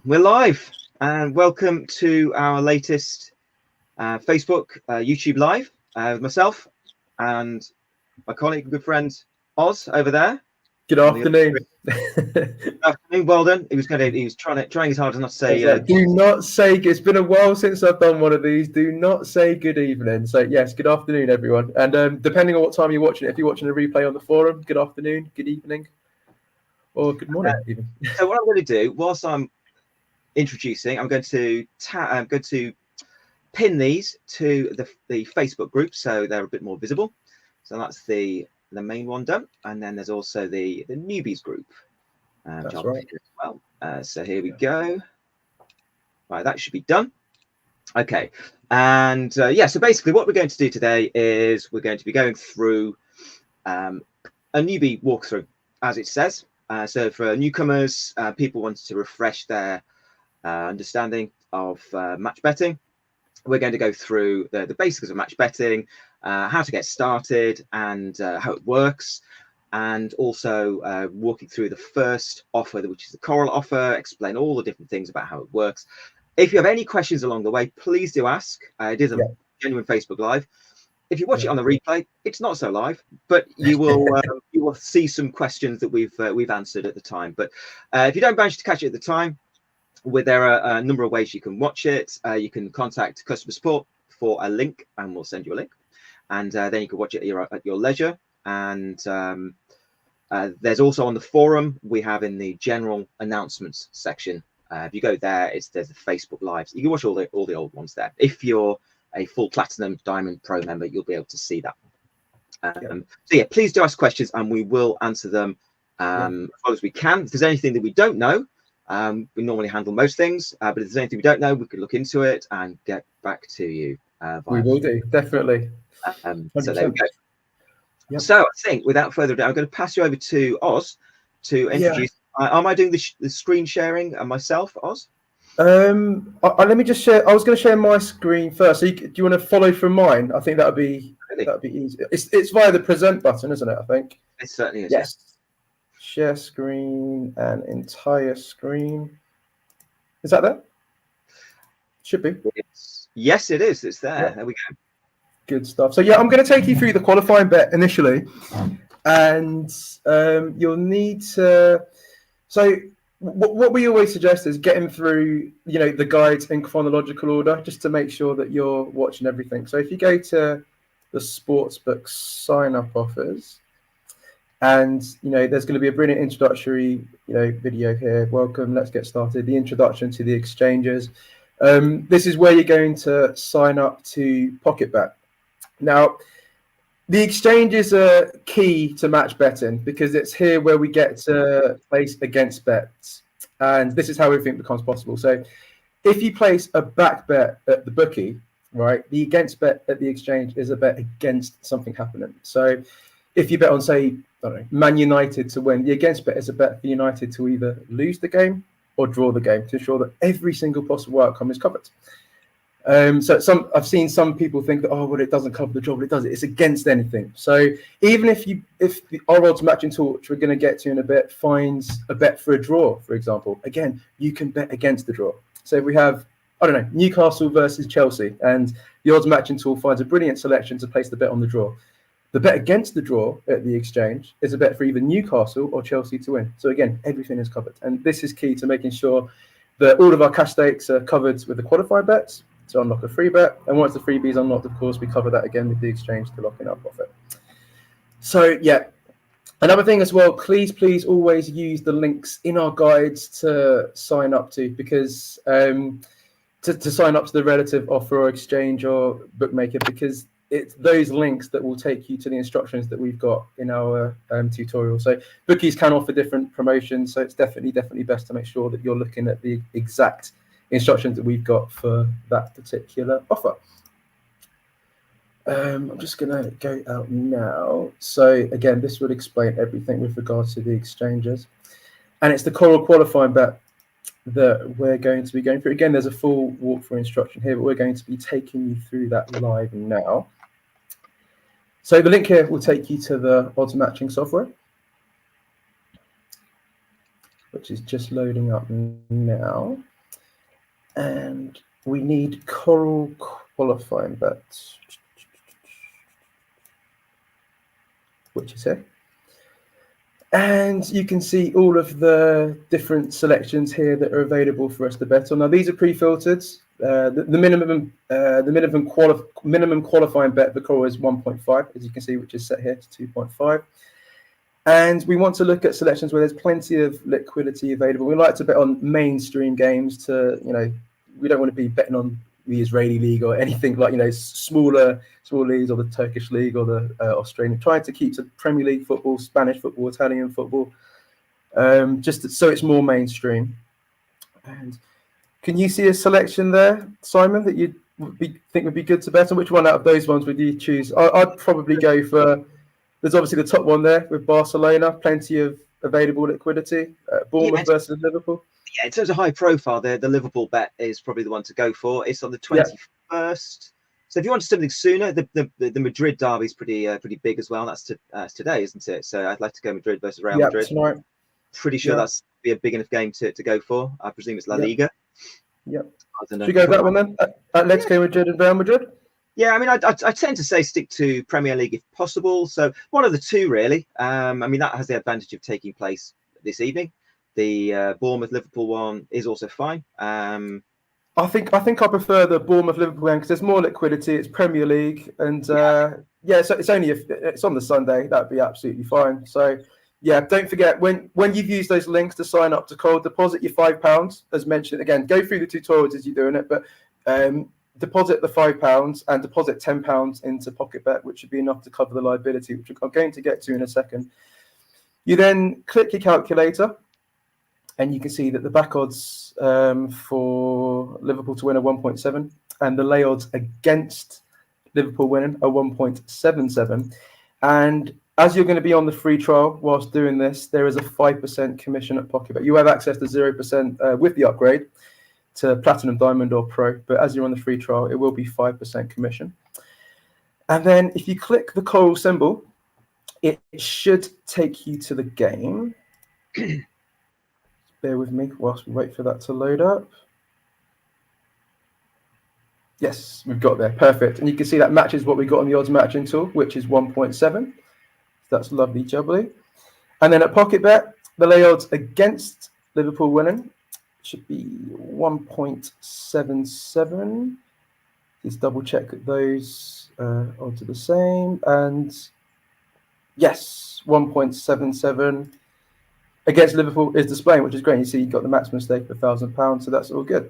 We're live, and welcome to our latest Facebook, YouTube live with myself and my colleague and good friend Oz over there. Good afternoon. Good afternoon. Well done. He was trying his hardest not to say. Do not say. It's been a while since I've done one of these. Do not say good evening. So yes, good afternoon, everyone. And depending on what time you're watching it, if you're watching a replay on the forum, good afternoon, good evening, or good morning even. So what I'm going to do, whilst I'm introducing, I'm going to pin these to the Facebook group so they're a bit more visible. So that's the main one done, and then there's also the newbies group. That's right. As well. So here we go. Right, that should be done. Okay, and yeah, so basically what we're going to do today is we're going to be going through a newbie walkthrough, as it says. So for newcomers, people wanting to refresh their understanding of match betting, we're going to go through the basics of match betting, how to get started, and how it works, and also walking through the first offer, which is the Coral offer, explain all the different things about how it works. If you have any questions along the way, please do ask. It is a genuine Facebook Live. If you watch it on the replay, it's not so live, but you will see some questions that we've answered at the time. But if you don't manage to catch it at the time, there are a number of ways you can watch it. You can contact customer support for a link, and we'll send you a link, and then you can watch it at your leisure. And there's also on the forum, we have in the general announcements section. If you go there, there's the Facebook Lives. You can watch all the old ones there. If you're a full Platinum Diamond Pro member, you'll be able to see that. So yeah, please do ask questions, and we will answer them as well as we can. If there's anything that we don't know, we normally handle most things, but if there's anything we don't know, we could look into it and get back to you. We will do, definitely. So there we go. Yep. So I think without further ado, I'm going to pass you over to Oz to introduce. Am I doing the screen sharing myself, Oz? Let me just share. I was going to share my screen first. So do you want to follow from mine? I think that'd be easy. It's via the present button, isn't it? I think it certainly is. Yes. Share screen and entire screen. Is that there? Should be. Yes, it is. It's there. Yeah. There we go. Good stuff. So yeah, I'm going to take you through the qualifying bet initially, and you'll need to. So what we always suggest is getting through, the guides in chronological order, just to make sure that you're watching everything. So if you go to the sportsbook sign-up offers, and there's going to be a brilliant introductory video here. Welcome, let's get started. The introduction to the exchanges. This is where you're going to sign up to PocketBet. Now, the exchanges are key to match betting because it's here where we get to place against bets, and this is how everything becomes possible. So if you place a back bet at the bookie, right, the against bet at the exchange is a bet against something happening. So if you bet on, say, I don't know, Man United to win, the against bet is a bet for United to either lose the game or draw the game, to ensure that every single possible outcome is covered. So I've seen some people think that, well, it doesn't cover the draw, but it does. It's against anything. So even if our odds matching tool, which we're going to get to in a bit, finds a bet for a draw, for example, again, you can bet against the draw. So if we have, I don't know, Newcastle versus Chelsea, and the odds matching tool finds a brilliant selection to place the bet on the draw. The bet against the draw at the exchange is a bet for either Newcastle or Chelsea to win. So again, everything is covered. And this is key to making sure that all of our cash stakes are covered with the qualified bets to unlock a free bet. And once the freebie is unlocked, of course, we cover that again with the exchange to lock in our profit. So yeah, another thing as well, please always use the links in our guides to sign up to, because to sign up to the relative offer or exchange or bookmaker, because it's those links that will take you to the instructions that we've got in our tutorial. So bookies can offer different promotions, so it's definitely best to make sure that you're looking at the exact instructions that we've got for that particular offer. I'm just going to go out now. So again, this would explain everything with regards to the exchanges. And it's the Coral qualifying bet that we're going to be going through. Again, there's a full walkthrough instruction here, but we're going to be taking you through that live now. So the link here will take you to the odds matching software, which is just loading up now. And we need Coral qualifying bets, which is here. And you can see all of the different selections here that are available for us to bet on. Now these are pre-filtered. The minimum qualifying bet for Coral is 1.5, as you can see, which is set here to 2.5. And we want to look at selections where there's plenty of liquidity available. We like to bet on mainstream games to, we don't want to be betting on the Israeli league or anything like, smaller leagues or the Turkish league or the Australian. Trying to keep to Premier League football, Spanish football, Italian football, so it's more mainstream. And can you see a selection there, Simon, that you think would be good to bet on? Which one out of those ones would you choose? I'd probably go for... There's obviously the top one there with Barcelona, plenty of available liquidity. Bournemouth versus Liverpool. Yeah, in terms of high profile, the Liverpool bet is probably the one to go for. It's on the 21st. Yeah. So if you want something sooner, the Madrid derby is pretty big as well. That's today, isn't it? So I'd like to go Madrid versus Real Madrid. Tonight. Pretty sure that's be a big enough game to go for. I presume it's La Liga. Yep. Should we go that one then? Atletico Madrid and Real Madrid? Yeah, I mean, I tend to say stick to Premier League if possible. So one of the two, really. I mean, that has the advantage of taking place this evening. The Bournemouth-Liverpool one is also fine. I think I prefer the Bournemouth-Liverpool one because there's more liquidity. It's Premier League, and so it's only if it's on the Sunday, that'd be absolutely fine. So yeah, don't forget when you've used those links to sign up to Coral, deposit your £5 as mentioned. Again, go through the tutorials as you're doing it, but deposit the £5 and deposit £10 into PocketBet, which should be enough to cover the liability, which I'm going to get to in a second. You then click your calculator, and you can see that the back odds for Liverpool to win are 1.7, and the lay odds against Liverpool winning are 1.77. And as you're going to be on the free trial whilst doing this, there is a 5% commission at PocketBet. You have access to 0% with the upgrade to Platinum, Diamond, or Pro, but as you're on the free trial, it will be 5% commission. And then if you click the coral symbol, it should take you to the game. Bear with me whilst we wait for that to load up. Yes, we've got there. Perfect. And you can see that matches what we got on the odds matching tool, which is 1.7. That's lovely jubbly. And then at PocketBet, the lay odds against Liverpool winning should be 1.77. Just double check that those odds are the same. And yes, 1.77 against Liverpool is displaying, which is great. You see you've got the maximum stake of £1,000, so that's all good.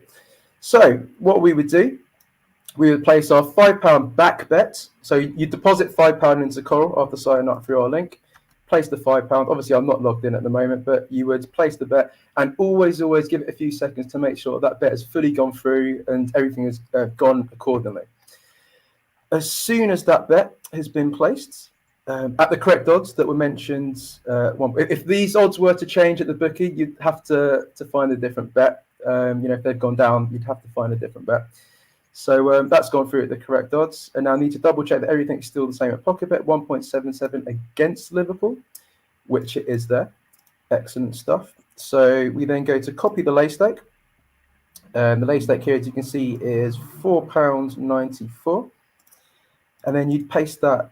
So what we would do, we would place our £5 back bet. So you deposit £5 into Coral after signing up through our link. Place the £5. Obviously, I'm not logged in at the moment, but you would place the bet and always give it a few seconds to make sure that bet has fully gone through and everything has gone accordingly. As soon as that bet has been placed at the correct odds that were mentioned, if these odds were to change at the bookie, you'd have to find a different bet. If they've gone down, you'd have to find a different bet. So that's gone through at the correct odds. And now I need to double check that everything's still the same at PocketBet, 1.77 against Liverpool, which it is there. Excellent stuff. So we then go to copy the lay stake. The lay stake here, as you can see, is £4.94. And then you paste that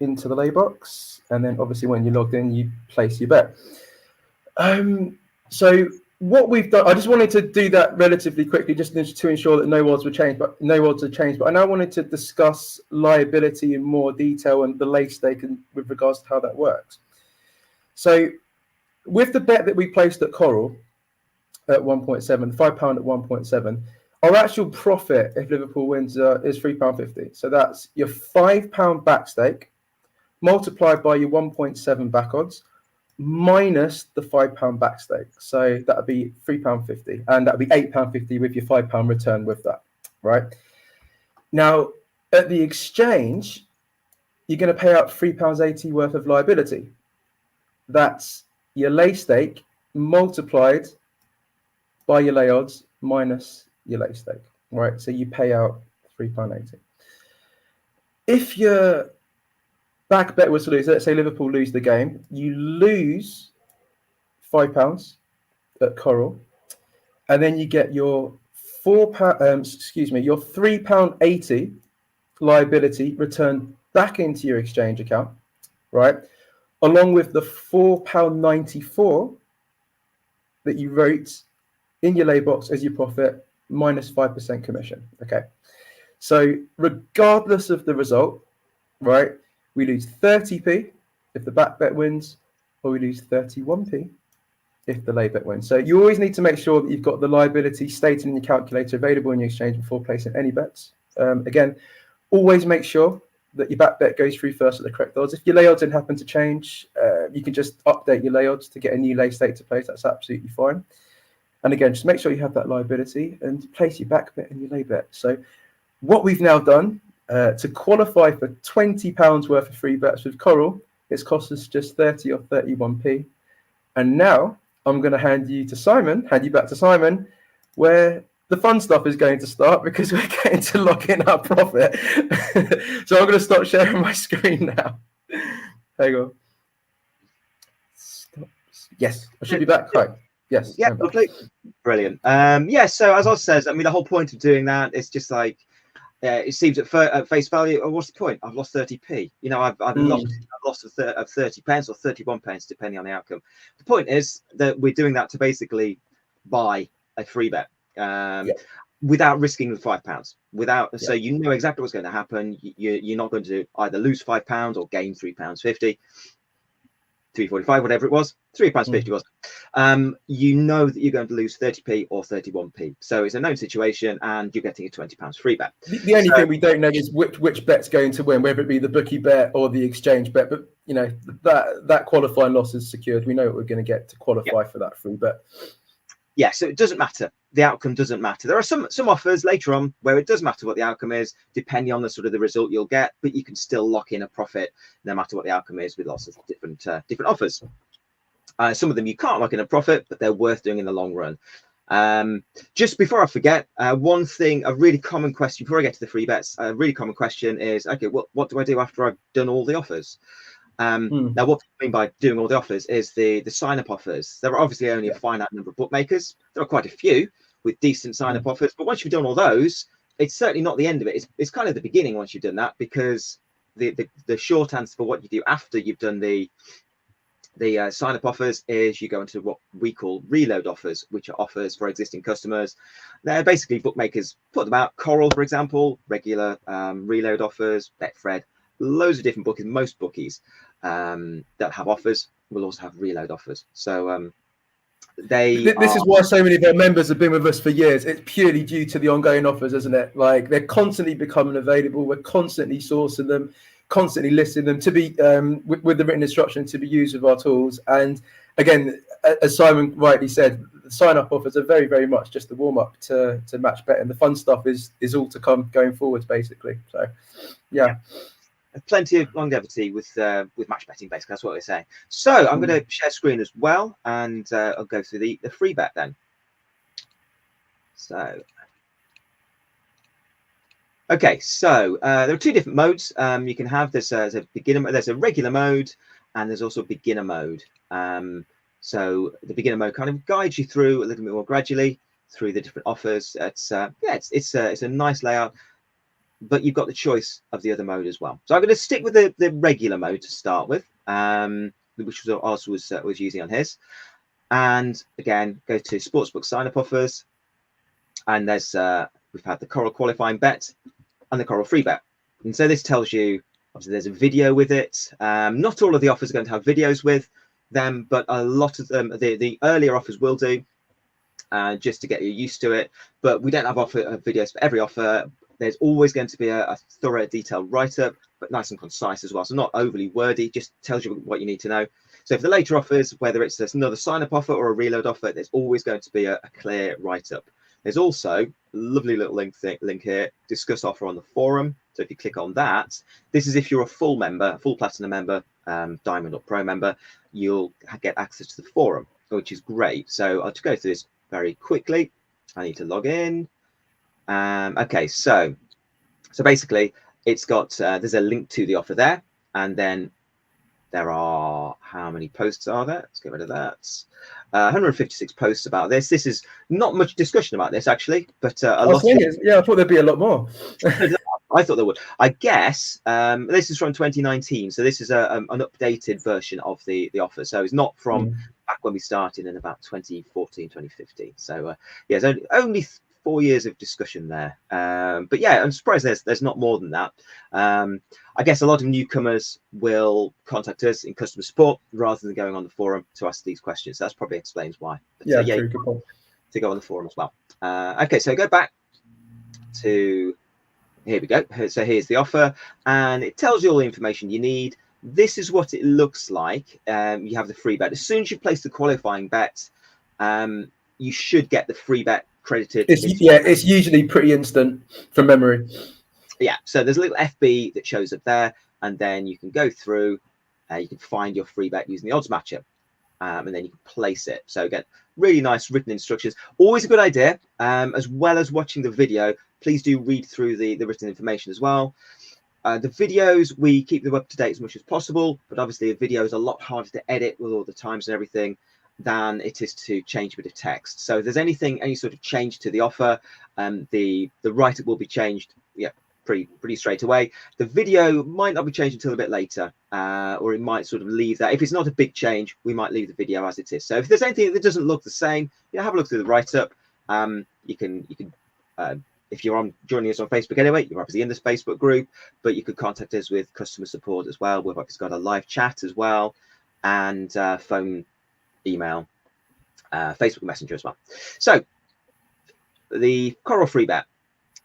into the lay box. And then obviously when you're logged in, you place your bet. So what we've done, I just wanted to do that relatively quickly, just to ensure that no odds were changed, but no odds have changed. But I now wanted to discuss liability in more detail and the lay stake and with regards to how that works. So with the bet that we placed at Coral at 1.7, £5 at 1.7, our actual profit if Liverpool wins is £3.50. So that's your £5 back stake multiplied by your 1.7 back odds, minus the £5 back stake. So that would be £3.50, and that would be £8.50 with your £5 return with that, right? Now, at the exchange, you're going to pay out £3.80 worth of liability. That's your lay stake multiplied by your lay odds minus your lay stake, right? So you pay out £3.80. If your back bet was to lose, let's say Liverpool lose the game, you lose £5 at Coral, and then you get your your £3.80 liability returned back into your exchange account, right? Along with the £4.94 that you wrote in your lay box as your profit minus 5% commission. Okay. So regardless of the result, right, we lose 30p if the back bet wins, or we lose 31p if the lay bet wins. So you always need to make sure that you've got the liability stated in your calculator available in your exchange before placing any bets. Again, always make sure that your back bet goes through first at the correct odds. If your lay odds didn't happen to change, you can just update your lay odds to get a new lay state to place. That's absolutely fine. And again, just make sure you have that liability and place your back bet and your lay bet. So what we've now done to qualify for £20 worth of free bets with Coral, it's cost us just 30 or 31p. And now I'm going to hand you back to Simon, where the fun stuff is going to start because we're getting to lock in our profit. So I'm going to stop sharing my screen now. Hang on. Stop. Yes, I should be back. Right. Yes. Yeah, lovely. Brilliant. Yeah, so as I says, I mean, the whole point of doing that is just like, it seems at face value, oh, what's the point? I've lost 30p. You know, I've lost of 30 pence or 31 pence, depending on the outcome. The point is that we're doing that to basically buy a free bet without risking the £5. So you know exactly what's going to happen. You're not going to either lose £5 or gain £3.50. 3.45, whatever it was, £3.50 was. You know that you're going to lose 30p or 31p. So it's a known situation, and you're getting a £20 free bet. The only thing we don't know is which bet's going to win, whether it be the bookie bet or the exchange bet. But you know that qualifying loss is secured. We know what we're going to get to qualify for that free bet. Yeah, so it doesn't matter. The outcome doesn't matter. There are some offers later on where it does matter what the outcome is, depending on the sort of the result you'll get, but you can still lock in a profit no matter what the outcome is with lots of different offers. Some of them you can't lock in a profit, but they're worth doing in the long run. Just before I forget, one thing, a really common question before I get to the free bets, a really common question is, okay, what do I do after I've done all the offers? Now, what I mean by doing all the offers is the sign-up offers. There are obviously only a finite number of bookmakers. There are quite a few with decent sign-up offers, but once you've done all those, it's certainly not the end of it. It's kind of the beginning once you've done that, because the short answer for what you do after you've done the sign-up offers is you go into what we call reload offers, which are offers for existing customers. They're basically bookmakers put them out. Coral, for example, regular reload offers, Betfred, loads of different bookies. Most bookies that have offers will also have reload offers. So this is why so many of our members have been with us for years. It's purely due to the ongoing offers, isn't it? Like, they're constantly becoming available. We're constantly sourcing them, constantly listing them to be with the written instruction to be used with our tools. And again, as Simon rightly said, the sign-up offers are very, very much just the warm-up to match betting. The fun stuff is all to come going forwards, basically. So, yeah. Plenty of longevity with match betting, basically. That's what we're saying. So I'm going to share screen as well, and I'll go through the free bet then. So, okay, so there are two different modes you can have. There's a beginner, there's a regular mode, and there's also a beginner mode. So the beginner mode kind of guides you through a little bit more gradually through the different offers. It's a nice layout, but you've got the choice of the other mode as well. So I'm going to stick with the regular mode to start with, which was also was using on his. And again, go to sportsbook sign-up offers, and there's we've had the Coral qualifying bet and the Coral free bet. And so this tells you, obviously, there's a video with it. Not all of the offers are going to have videos with them, but a lot of them, the earlier offers will do, just to get you used to it. But we don't have videos for every offer. There's always going to be a thorough, detailed write-up, but nice and concise as well. So not overly wordy, just tells you what you need to know. So for the later offers, whether it's another sign-up offer or a reload offer, there's always going to be a clear write-up. There's also a lovely little link here, discuss offer on the forum. So if you click on that, this is if you're a full member, full platinum member, diamond or pro member, you'll get access to the forum, which is great. So I'll just go through this very quickly. I need to log in. Okay, so basically it's got there's a link to the offer there, and then There are, how many posts are there? Let's get rid of that. 156 posts about this. This is not much discussion about this, actually, but a lot. Yeah, I thought there'd be a lot more. I thought there would. I guess this is from 2019, so this is an updated version of the offer. So it's not from back when we started in about 2014, 2015. So yeah, it's only 4 years of discussion there. But yeah, I'm surprised there's not more than that. I guess a lot of newcomers will contact us in customer support rather than going on the forum to ask these questions. That probably explains why. But, yeah, true, good point. To go on the forum as well. Okay, so go back to, here we go. So here's the offer, and it tells you all the information you need. This is what it looks like. You have the free bet. As soon as you place the qualifying bet, you should get the free bet credited. It's usually pretty instant from memory. Yeah, so there's a little FB that shows up there, and then you can go through, you can find your free bet using the odds matcher, and then you can place it. So again, really nice written instructions. Always a good idea, as well as watching the video, please do read through the written information as well. The videos, we keep them up to date as much as possible, but obviously a video is a lot harder to edit with all the times and everything than it is to change a bit of text. So if there's any sort of change to the offer, the write-up will be changed pretty straight away. The video might not be changed until a bit later, or it might sort of leave that. If it's not a big change, we might leave the video as it is. So if there's anything that doesn't look the same, have a look through the write-up. You can if you're joining us on Facebook anyway, you're obviously in this Facebook group, but you could contact us with customer support as well. We've obviously got a live chat as well, and phone, email, Facebook Messenger as well. So the Coral free bet.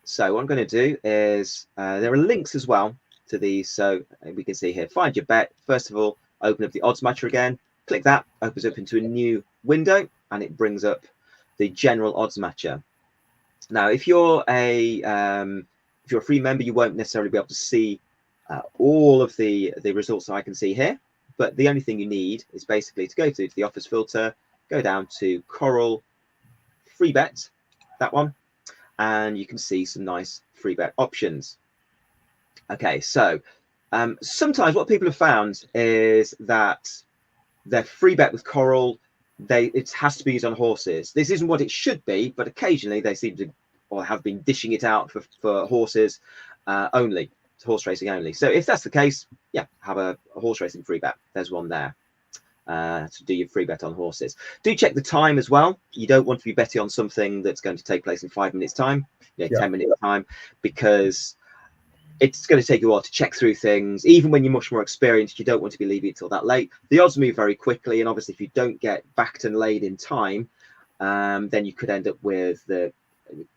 So what I'm going to do is there are links as well to these. So we can see here, find your bet. First of all, open up the odds matcher again. Click that, opens up into a new window, and it brings up the general odds matcher. Now, if you're a free member, you won't necessarily be able to see all of the results that I can see here. But the only thing you need is basically to go to the offers filter, go down to Coral free bet, that one, and you can see some nice free bet options. Okay, so sometimes what people have found is that their free bet with Coral, it has to be used on horses. This isn't what it should be, but occasionally they seem to, or have been dishing it out for horses only, horse racing only. So if that's the case, have a horse racing free bet. There's one there to do your free bet on horses. Do check the time as well. You don't want to be betting on something that's going to take place in 5 minutes time, 10 minutes time, because it's going to take you a while to check through things. Even when you're much more experienced, you don't want to be leaving it till that late. The odds move very quickly, and obviously if you don't get backed and laid in time, then you could end up with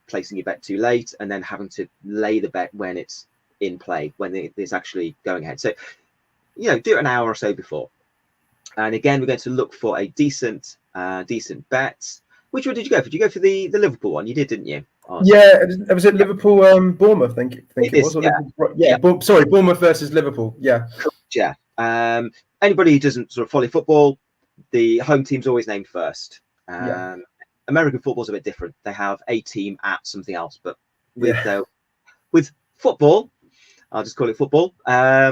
placing your bet too late and then having to lay the bet when it's in play, when it's actually going ahead. So do it an hour or so before. And again, we're going to look for a decent bet. Which one did you go for? Did you go for the Liverpool one? You did, didn't you? Yeah, it was at Liverpool, Bournemouth, I think it was. Sorry, Bournemouth versus Liverpool. Yeah. Yeah. Anybody who doesn't sort of follow football, the home team's always named first. American football's a bit different. They have a team at something else, but with football, I'll just call it football.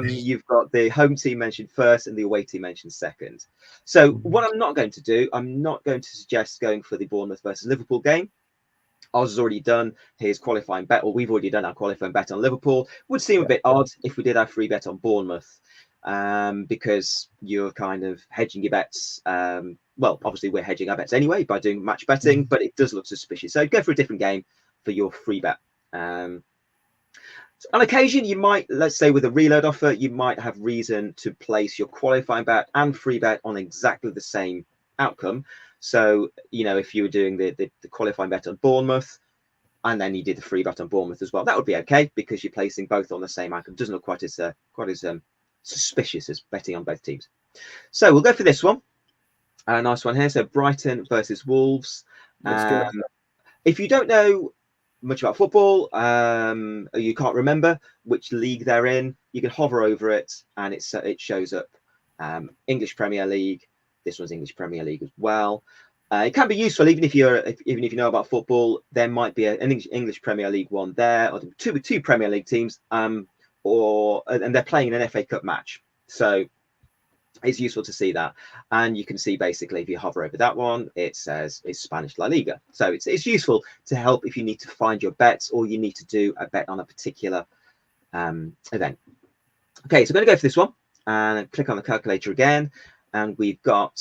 You've got the home team mentioned first and the away team mentioned second. So what I'm not going to do, I'm not going to suggest going for the Bournemouth versus Liverpool game. Ours is already done. Here's qualifying bet, or we've already done our qualifying bet on Liverpool. Would seem a bit odd if we did our free bet on Bournemouth, because you're kind of hedging your bets. Well, obviously we're hedging our bets anyway by doing match betting, but it does look suspicious. So go for a different game for your free bet. On occasion, you might, let's say with a reload offer, you might have reason to place your qualifying bet and free bet on exactly the same outcome. So, if you were doing the qualifying bet on Bournemouth and then you did the free bet on Bournemouth as well, that would be okay because you're placing both on the same outcome. Doesn't look quite as suspicious as betting on both teams. So we'll go for this one. A nice one here. So Brighton versus Wolves. If you don't know much about football, you can't remember which league they're in, you can hover over it and it shows up English Premier League. This one's English Premier League as well. It can be useful even if you know about football. There might be an English Premier League one there, or two Premier League teams, and they're playing in an FA Cup match. So It's useful to see that. And you can see basically if you hover over that one, it says it's Spanish La Liga. So it's useful to help if you need to find your bets or you need to do a bet on a particular event. Okay, so I'm going to go for this one and click on the calculator again. And we've got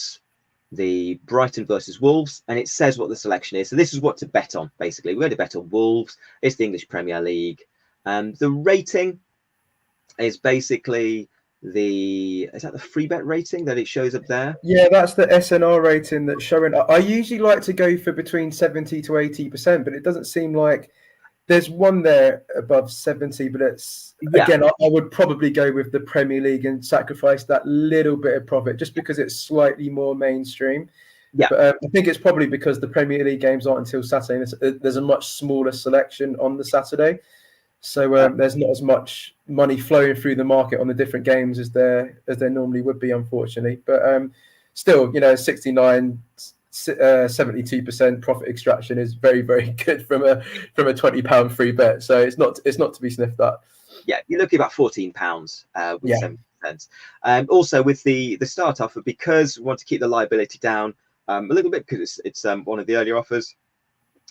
the Brighton versus Wolves, and it says what the selection is. So this is what to bet on, basically. We're going to bet on Wolves. It's the English Premier League. The rating is basically is that the free bet rating that it shows up there? Yeah, that's the SNR rating that's showing. I usually like to go for between 70 to 80%, but it doesn't seem like there's one there above 70, but it's again, I would probably go with the Premier League and sacrifice that little bit of profit just because it's slightly more mainstream. Yeah, but I think it's probably because the Premier League games aren't until Saturday. There's a much smaller selection on the Saturday. So there's not as much money flowing through the market on the different games as there normally would be, unfortunately. But still, 69, 72% profit extraction is very, very good from a £20 free bet. So it's not to be sniffed at. Yeah, you're looking at about £14 with 7%. Also with the start offer, because we want to keep the liability down a little bit, because it's one of the earlier offers,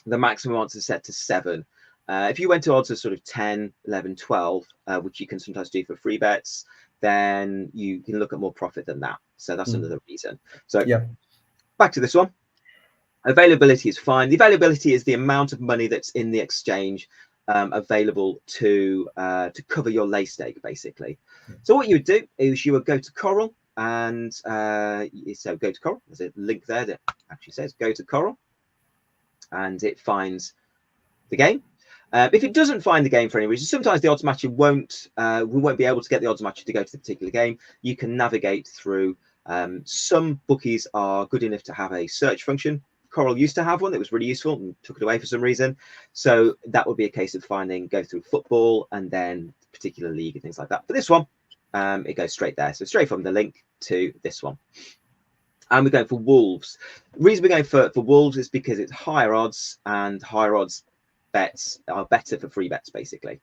the maximum odds is set to 7. If you went to odds of sort of 10, 11, 12, which you can sometimes do for free bets, then you can look at more profit than that. So that's another reason. So back to this one. Availability is fine. The availability is the amount of money that's in the exchange available to cover your lay stake, basically. So what you would do is you would go to Coral, and so go to Coral. There's a link there that actually says go to Coral, and it finds the game. If it doesn't find the game for any reason, sometimes the odds matcher we won't be able to get the odds matcher to go to the particular game. You can navigate through. Some bookies are good enough to have a search function. Coral used to have one that was really useful and took it away for some reason. So that would be a case of go through football and then particular league and things like that. For this one, it goes straight there. So straight from the link to this one. And we're going for Wolves. The reason we're going for Wolves is because it's higher odds, and higher odds bets are better for free bets, basically.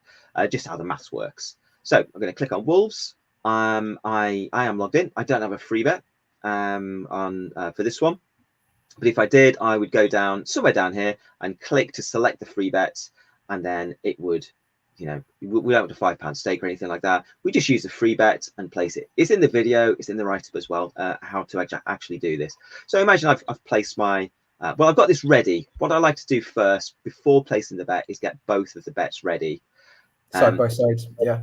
Just how the maths works. So I'm going to click on Wolves. I am logged in. I don't have a free bet for this one, but if I did, I would go down somewhere down here and click to select the free bets, and then it would, we don't have a £5 stake or anything like that. We just use the free bet and place it. It's in the video, it's in the write-up as well, how to actually do this. So imagine I've placed my well, I've got this ready. What I like to do first before placing the bet is get both of the bets ready. Side by side, yeah.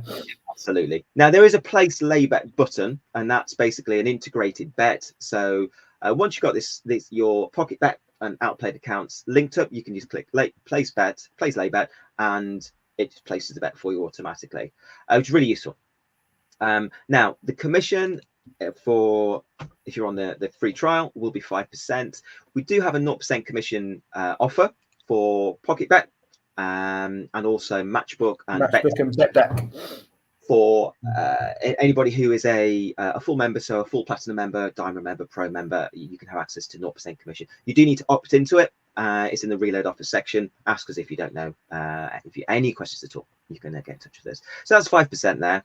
Absolutely. Now, there is a place lay bet button, and that's basically an integrated bet. So once you've got your pocket bet and outplayed accounts linked up, you can just click place lay bet, and it just places the bet for you automatically, which is really useful. Now, the commission for if you're on the free trial will be 5%. We do have a 0% commission offer for pocket bet and also matchbook and bet deck for anybody who is a full member, so a full platinum member, diamond member, pro member. You can have access to 0% commission. You do need to opt into it. It's in the reload offer section. Ask us if you don't know. If you any questions at all, you can get in touch with us. So that's 5% there.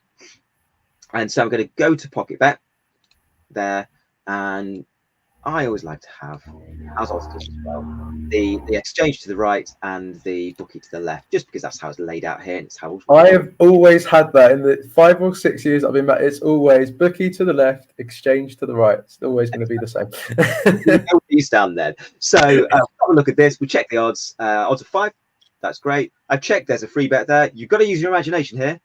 And so I'm going to go to pocket bet there, and I always like to have, as also as well, the exchange to the right and the bookie to the left, just because that's how it's laid out here, and it's how I have always had that in the 5 or 6 years I've been back. It's always bookie to the left, exchange to the right. It's always going to be the same. You stand there. So have a look at this. We check the odds. Odds of 5. That's great. I've checked. There's a free bet there. You've got to use your imagination here.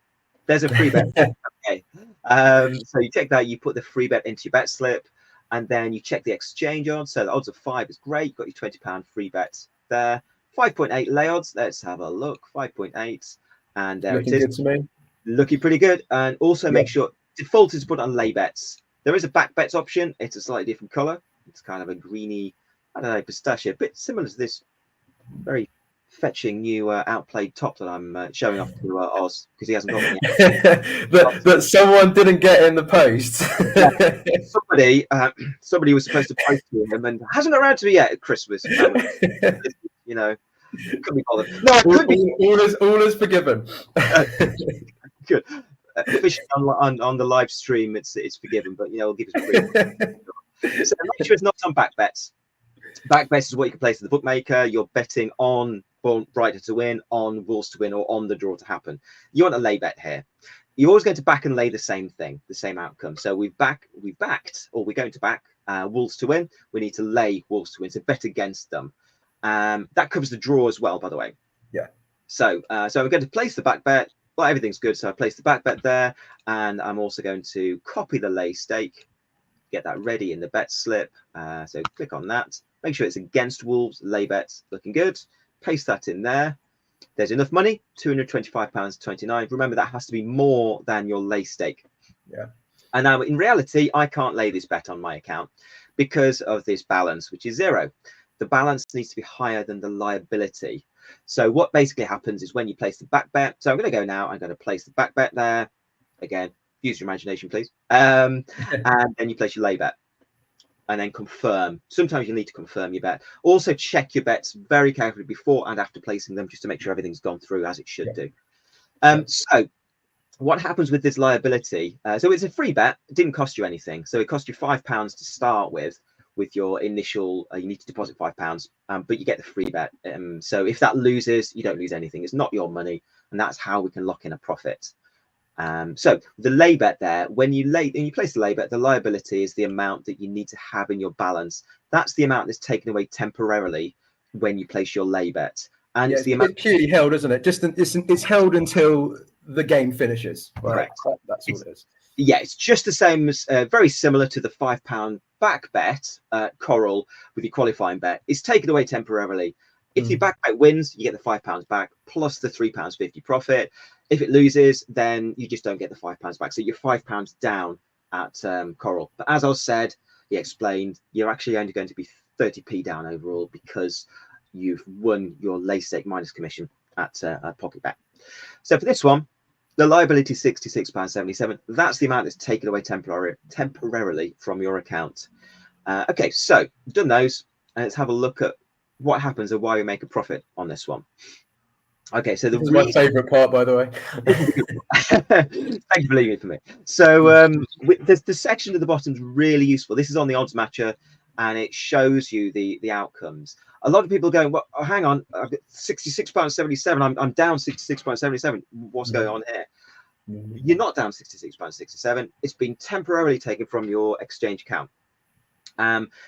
There's a free bet. Okay. So you check that. You put the free bet into your bet slip, and then you check the exchange odds. So the odds of 5 is great. You've got your £20 free bet there. 5.8 lay odds. Let's have a look. 5.8, and there Looking it is. good to me. Looking pretty good. And also make sure default is put on lay bets. There is a back bets option. It's a slightly different color. It's kind of a greeny, I don't know, pistachio, a bit similar to this very fetching new outplayed top that I'm showing off to Oz, because he hasn't got one yet. that someone didn't get in the post. Somebody was supposed to post to him and hasn't got around to me yet at Christmas. You know, couldn't be bothered. No, I could be. All is forgiven. Good. officially on the live stream, it's forgiven, but we'll give us a free. So make sure it's not on back bets. Back bets is what you can place to the bookmaker. You're betting on Brighton to win, on Wolves to win, or on the draw to happen. You want a lay bet here. You're always going to back and lay the same thing, the same outcome. So we've backed, or we're going to back Wolves to win. We need to lay Wolves to win, so bet against them. That covers the draw as well, by the way. Yeah. So we're going to place the back bet. Well, everything's good. So I place the back bet there, and I'm also going to copy the lay stake, get that ready in the bet slip. So click on that. Make sure it's against Wolves, lay bets, looking good. Paste that in there. There's enough money, £225.29. Remember, that has to be more than your lay stake. Yeah. And now, in reality, I can't lay this bet on my account because of this balance, which is 0. The balance needs to be higher than the liability. So what basically happens is when you place the back bet. So I'm going to go now. I'm going to place the back bet there. Again, use your imagination, please. And then you place your lay bet. And then confirm. Sometimes you need to confirm your bet. Also check your bets very carefully before and after placing them, just to make sure everything's gone through as it should do. So what happens with this liability? So it's a free bet. It didn't cost you anything. So it cost you £5 to start with your initial. You need to deposit £5, but you get the free bet. So if that loses, you don't lose anything. It's not your money, and that's how we can lock in a profit. So the lay bet there, when you place the lay bet, the liability is the amount that you need to have in your balance. That's the amount that's taken away temporarily when you place your lay bet, and it's the amount purely held, isn't it? Just it's held until the game finishes. Right? Correct. That's all it is. Yeah, it's just the same as very similar to the £5 back bet, Coral, with your qualifying bet. It's taken away temporarily. If your back bet wins, you get the £5 back plus the £3.50 profit. If it loses, then you just don't get the £5 back. So you're £5 down at Coral. But as I said, he explained, you're actually only going to be 30p down overall because you've won your lay stake minus commission at Pocket Bet. So for this one, the liability is £66.77. That's the amount that's taken away temporarily from your account. Okay, so we've done those. And let's have a look at what happens and why we make a profit on this one. Okay, so this is my favorite part, by the way. Thank you for leaving it for me. So the section at the bottom is really useful. This is on the odds matcher, and it shows you the outcomes. A lot of people are going, well, hang on, I've got £66.77. I'm down £66.77. What's going on here? You're not down £66.67. It's been temporarily taken from your exchange account.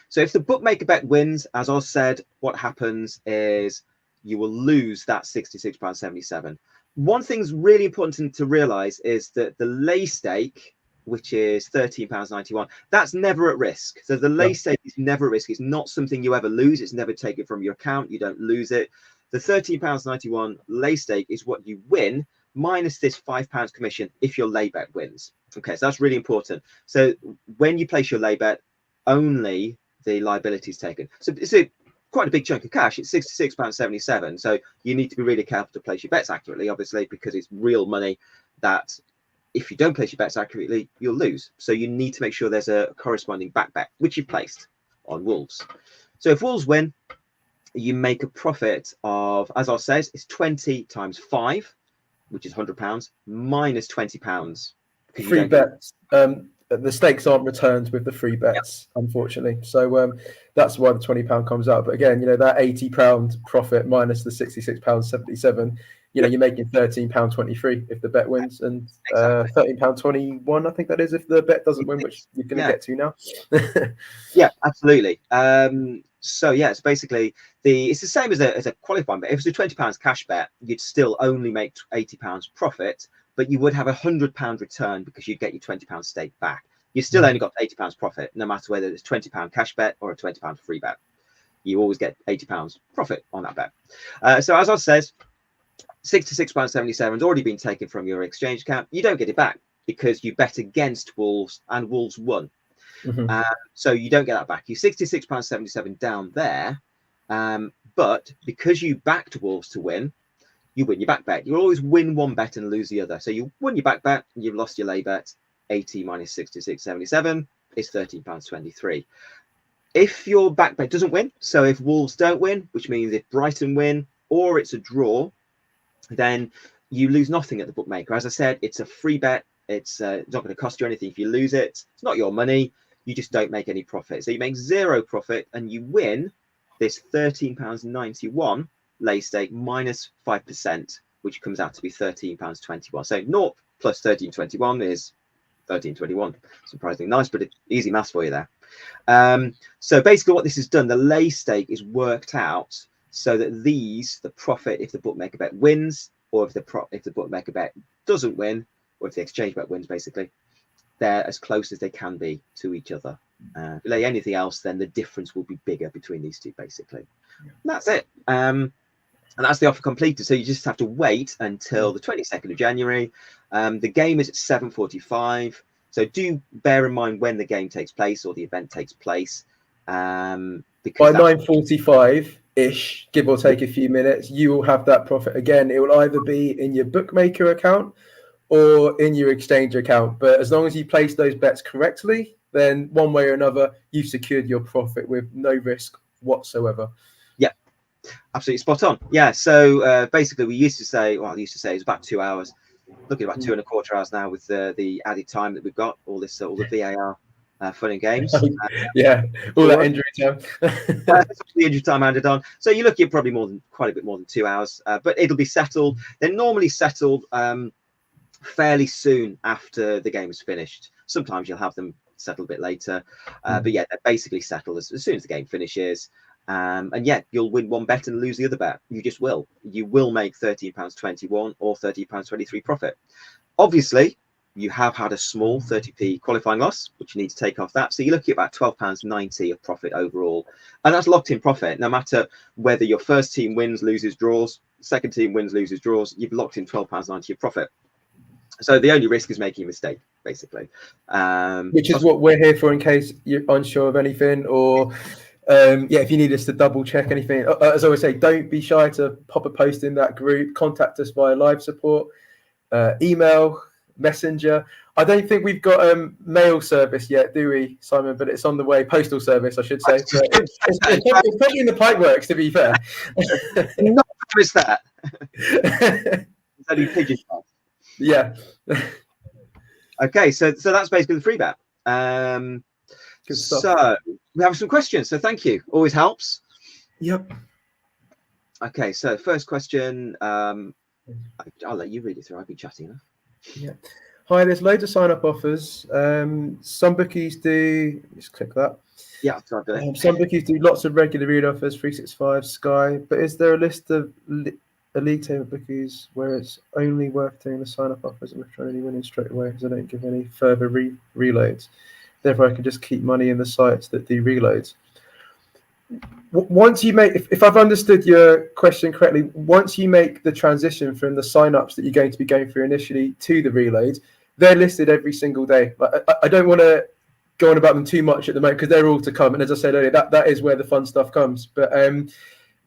So if the bookmaker bet wins, as I said, what happens is you will lose that £66.77. One thing's really important to realize is that the lay stake, which is £13.91, that's never at risk. So the lay stake is never at risk. It's not something you ever lose. It's never taken from your account. You don't lose it. The £13.91 lay stake is what you win minus this £5 commission if your lay bet wins. Okay, so that's really important. So when you place your lay bet, only the liability is taken. So it's quite a big chunk of cash. It's £66.77. So you need to be really careful to place your bets accurately, obviously, because it's real money that if you don't place your bets accurately, you'll lose. So you need to make sure there's a corresponding back bet, which you've placed on Wolves. So if Wolves win, you make a profit of, as I said, it's 20 times 5, which is £100, minus £20. Free bets. The stakes aren't returned with the free bets, unfortunately. So that's why the £20 comes out. But again, that £80 profit minus the £66.77, you're making £13.23 if the bet wins, and £13.21, I think that is, if the bet doesn't win, which you're going to get to now. Yeah, absolutely. So yeah, it's basically it's the same as a qualifying bet. If it's a £20 cash bet, you'd still only make £80 profit, but you would have £100 return because you'd get your £20 stake back. You still only got £80 profit, no matter whether it's £20 cash bet or a £20 free bet. You always get £80 profit on that bet. So as I said, £66.77 has already been taken from your exchange account. You don't get it back because you bet against Wolves and Wolves won. So you don't get that back. You're £66.77 down there, but because you backed Wolves to win, you win your back bet. You always win one bet and lose the other. So you won your back bet, and you've lost your lay bet. 80 minus 66.77 is £13.23. If your back bet doesn't win, so if Wolves don't win, which means if Brighton win or it's a draw, then you lose nothing at the bookmaker. As I said, it's a free bet. It's not going to cost you anything if you lose it. It's not your money. You just don't make any profit. So you make zero profit and you win this £13.91 lay stake minus 5%, which comes out to be £13.21. So 0 plus 13.21 is 13.21. Surprisingly nice, but easy maths for you there. So basically what this has done, the lay stake is worked out so that the profit if the bookmaker bet wins, or if the bookmaker bet doesn't win, or if the exchange bet wins, basically, they're as close as they can be to each other. If you lay anything else, then the difference will be bigger between these two, basically. And that's it. And that's the offer completed. So you just have to wait until the 22nd of January. The game is at 7:45. So do bear in mind when the game takes place or the event takes place. Because by 9:45-ish, give or take a few minutes, you will have that profit again. It will either be in your bookmaker account or in your exchange account. But as long as you place those bets correctly, then one way or another, you've secured your profit with no risk whatsoever. Yeah, absolutely spot on. Yeah, so basically we used to say, well, I used to say it's about 2 hours. Looking at about 2.25 hours now with the added time that we've got, all the VAR fun and games. Yeah, all that injury time. The injury time added on. So you're looking at probably quite a bit more than 2 hours, but it'll be settled. They're normally settled fairly soon after the game is finished. Sometimes you'll have them settled a bit later, but yeah, they're basically settled as soon as the game finishes. And yeah, you'll win one bet and lose the other bet. You just will. You will make £13.21 or £13.23 profit. Obviously, you have had a small 30p qualifying loss, which you need to take off that. So you're looking at about £12.90 of profit overall. And that's locked in profit. No matter whether your first team wins, loses, draws, second team wins, loses, draws, you've locked in £12.90 of profit. So the only risk is making a mistake, basically. Which is what we're here for in case you're unsure of anything, or if you need us to double check anything. As I always say, don't be shy to pop a post in that group. Contact us via live support, email, messenger. I don't think we've got mail service yet, do we, Simon? But it's on the way. Postal service, I should say. It's probably in the pipeworks, to be fair. Not promise that. It's only pigeon pass. Yeah. Okay, so that's basically the free bet. Good stuff. So we have some questions. So thank you. Always helps. Yep. Okay, so first question. I'll let you read it through. I've been chatting enough. Yeah. Hi, there's loads of sign-up offers. Some bookies do. Just click that. Yeah, I've done it. Some bookies do lots of regular read offers, 365, Sky. But is there a list of a league table bookies where it's only worth doing the sign-up offers and we're only winning straight away because I don't give any further reloads? Therefore, I can just keep money in the sites that do reloads. Once you make, if I've understood your question correctly, once you make the transition from the sign-ups that you're going to be going through initially to the reloads, they're listed every single day. I don't want to go on about them too much at the moment because they're all to come. And as I said earlier, that is where the fun stuff comes. But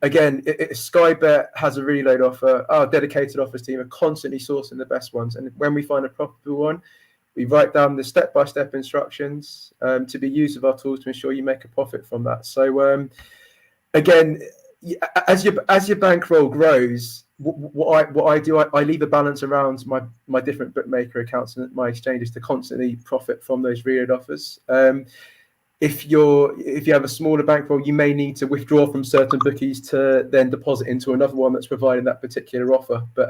again, Sky Bet has a reload offer. Our dedicated offers team are constantly sourcing the best ones. And when we find a profitable one, we write down the step-by-step instructions to be used with our tools to ensure you make a profit from that. So again, as your bankroll grows, what I do, I leave a balance around my different bookmaker accounts and my exchanges to constantly profit from those reload offers. If you have a smaller bankroll, you may need to withdraw from certain bookies to then deposit into another one that's providing that particular offer. But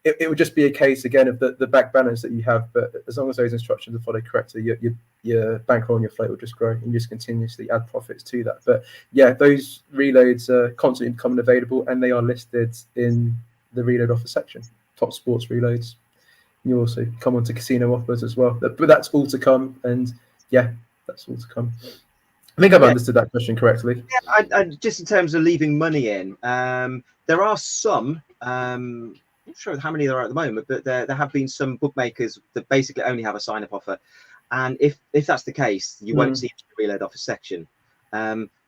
it would just be a case again of the back balance that you have. But as long as those instructions are followed correctly, your bankroll and your float will just grow and just continuously add profits to that. But yeah, those reloads are constantly becoming available and they are listed in the reload offer section. Top sports reloads. You also come onto casino offers as well. But that's all to come. And yeah. That's all to come. I think I've understood that question correctly. Yeah, I just in terms of leaving money in, there are some. I'm not sure how many there are at the moment, but there have been some bookmakers that basically only have a sign-up offer, and if that's the case, you won't see it in the reload offer section.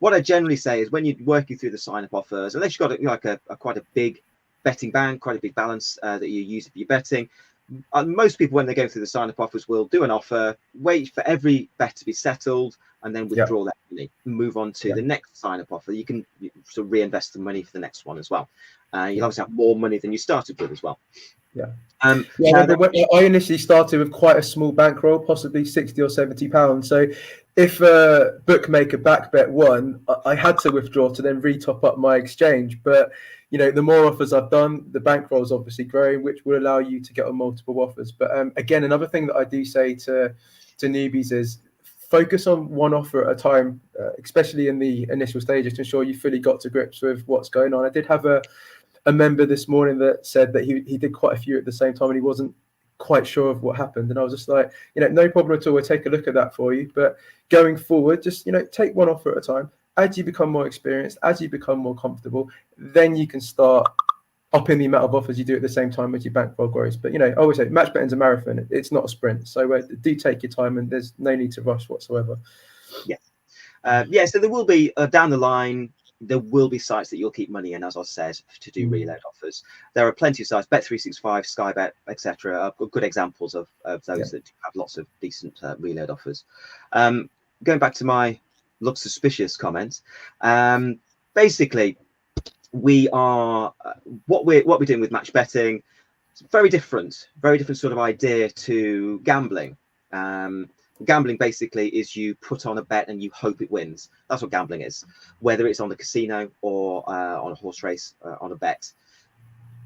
What I generally say is when you're working through the sign-up offers, unless you've got quite a big betting bank, quite a big balance that you use for your betting, most people, when they're going through the sign-up offers, will do an offer, wait for every bet to be settled, and then withdraw that money and move on to the next sign-up offer. You can sort of reinvest the money for the next one as well. You'll obviously have more money than you started with as well. I initially started with quite a small bankroll, possibly £60 or £70. So if a bookmaker back bet won, I had to withdraw to then re-top up my exchange. But the more offers I've done, the bankroll is obviously growing, which will allow you to get on multiple offers. But again, another thing that I do say to newbies is focus on one offer at a time, especially in the initial stages, to ensure you fully got to grips with what's going on. I did have a member this morning that said that he did quite a few at the same time and he wasn't quite sure of what happened. And I was just like, no problem at all. We'll take a look at that for you. But going forward, just, take one offer at a time. As you become more experienced, as you become more comfortable, then you can start upping the amount of offers you do at the same time as your bankroll grows. But, I always say match betting's a marathon. It's not a sprint. So do take your time and there's no need to rush whatsoever. So there will be down the line, there will be sites that you'll keep money in, as I said, to do reload offers. There are plenty of sites, Bet365, Skybet, etc. are good examples of those that have lots of decent reload offers. Going back to my look suspicious comment, basically, we are what we're doing with match betting. It's very different sort of idea to gambling. Gambling basically is you put on a bet and you hope it wins. That's what gambling is, whether it's on the casino or on a horse race, on a bet.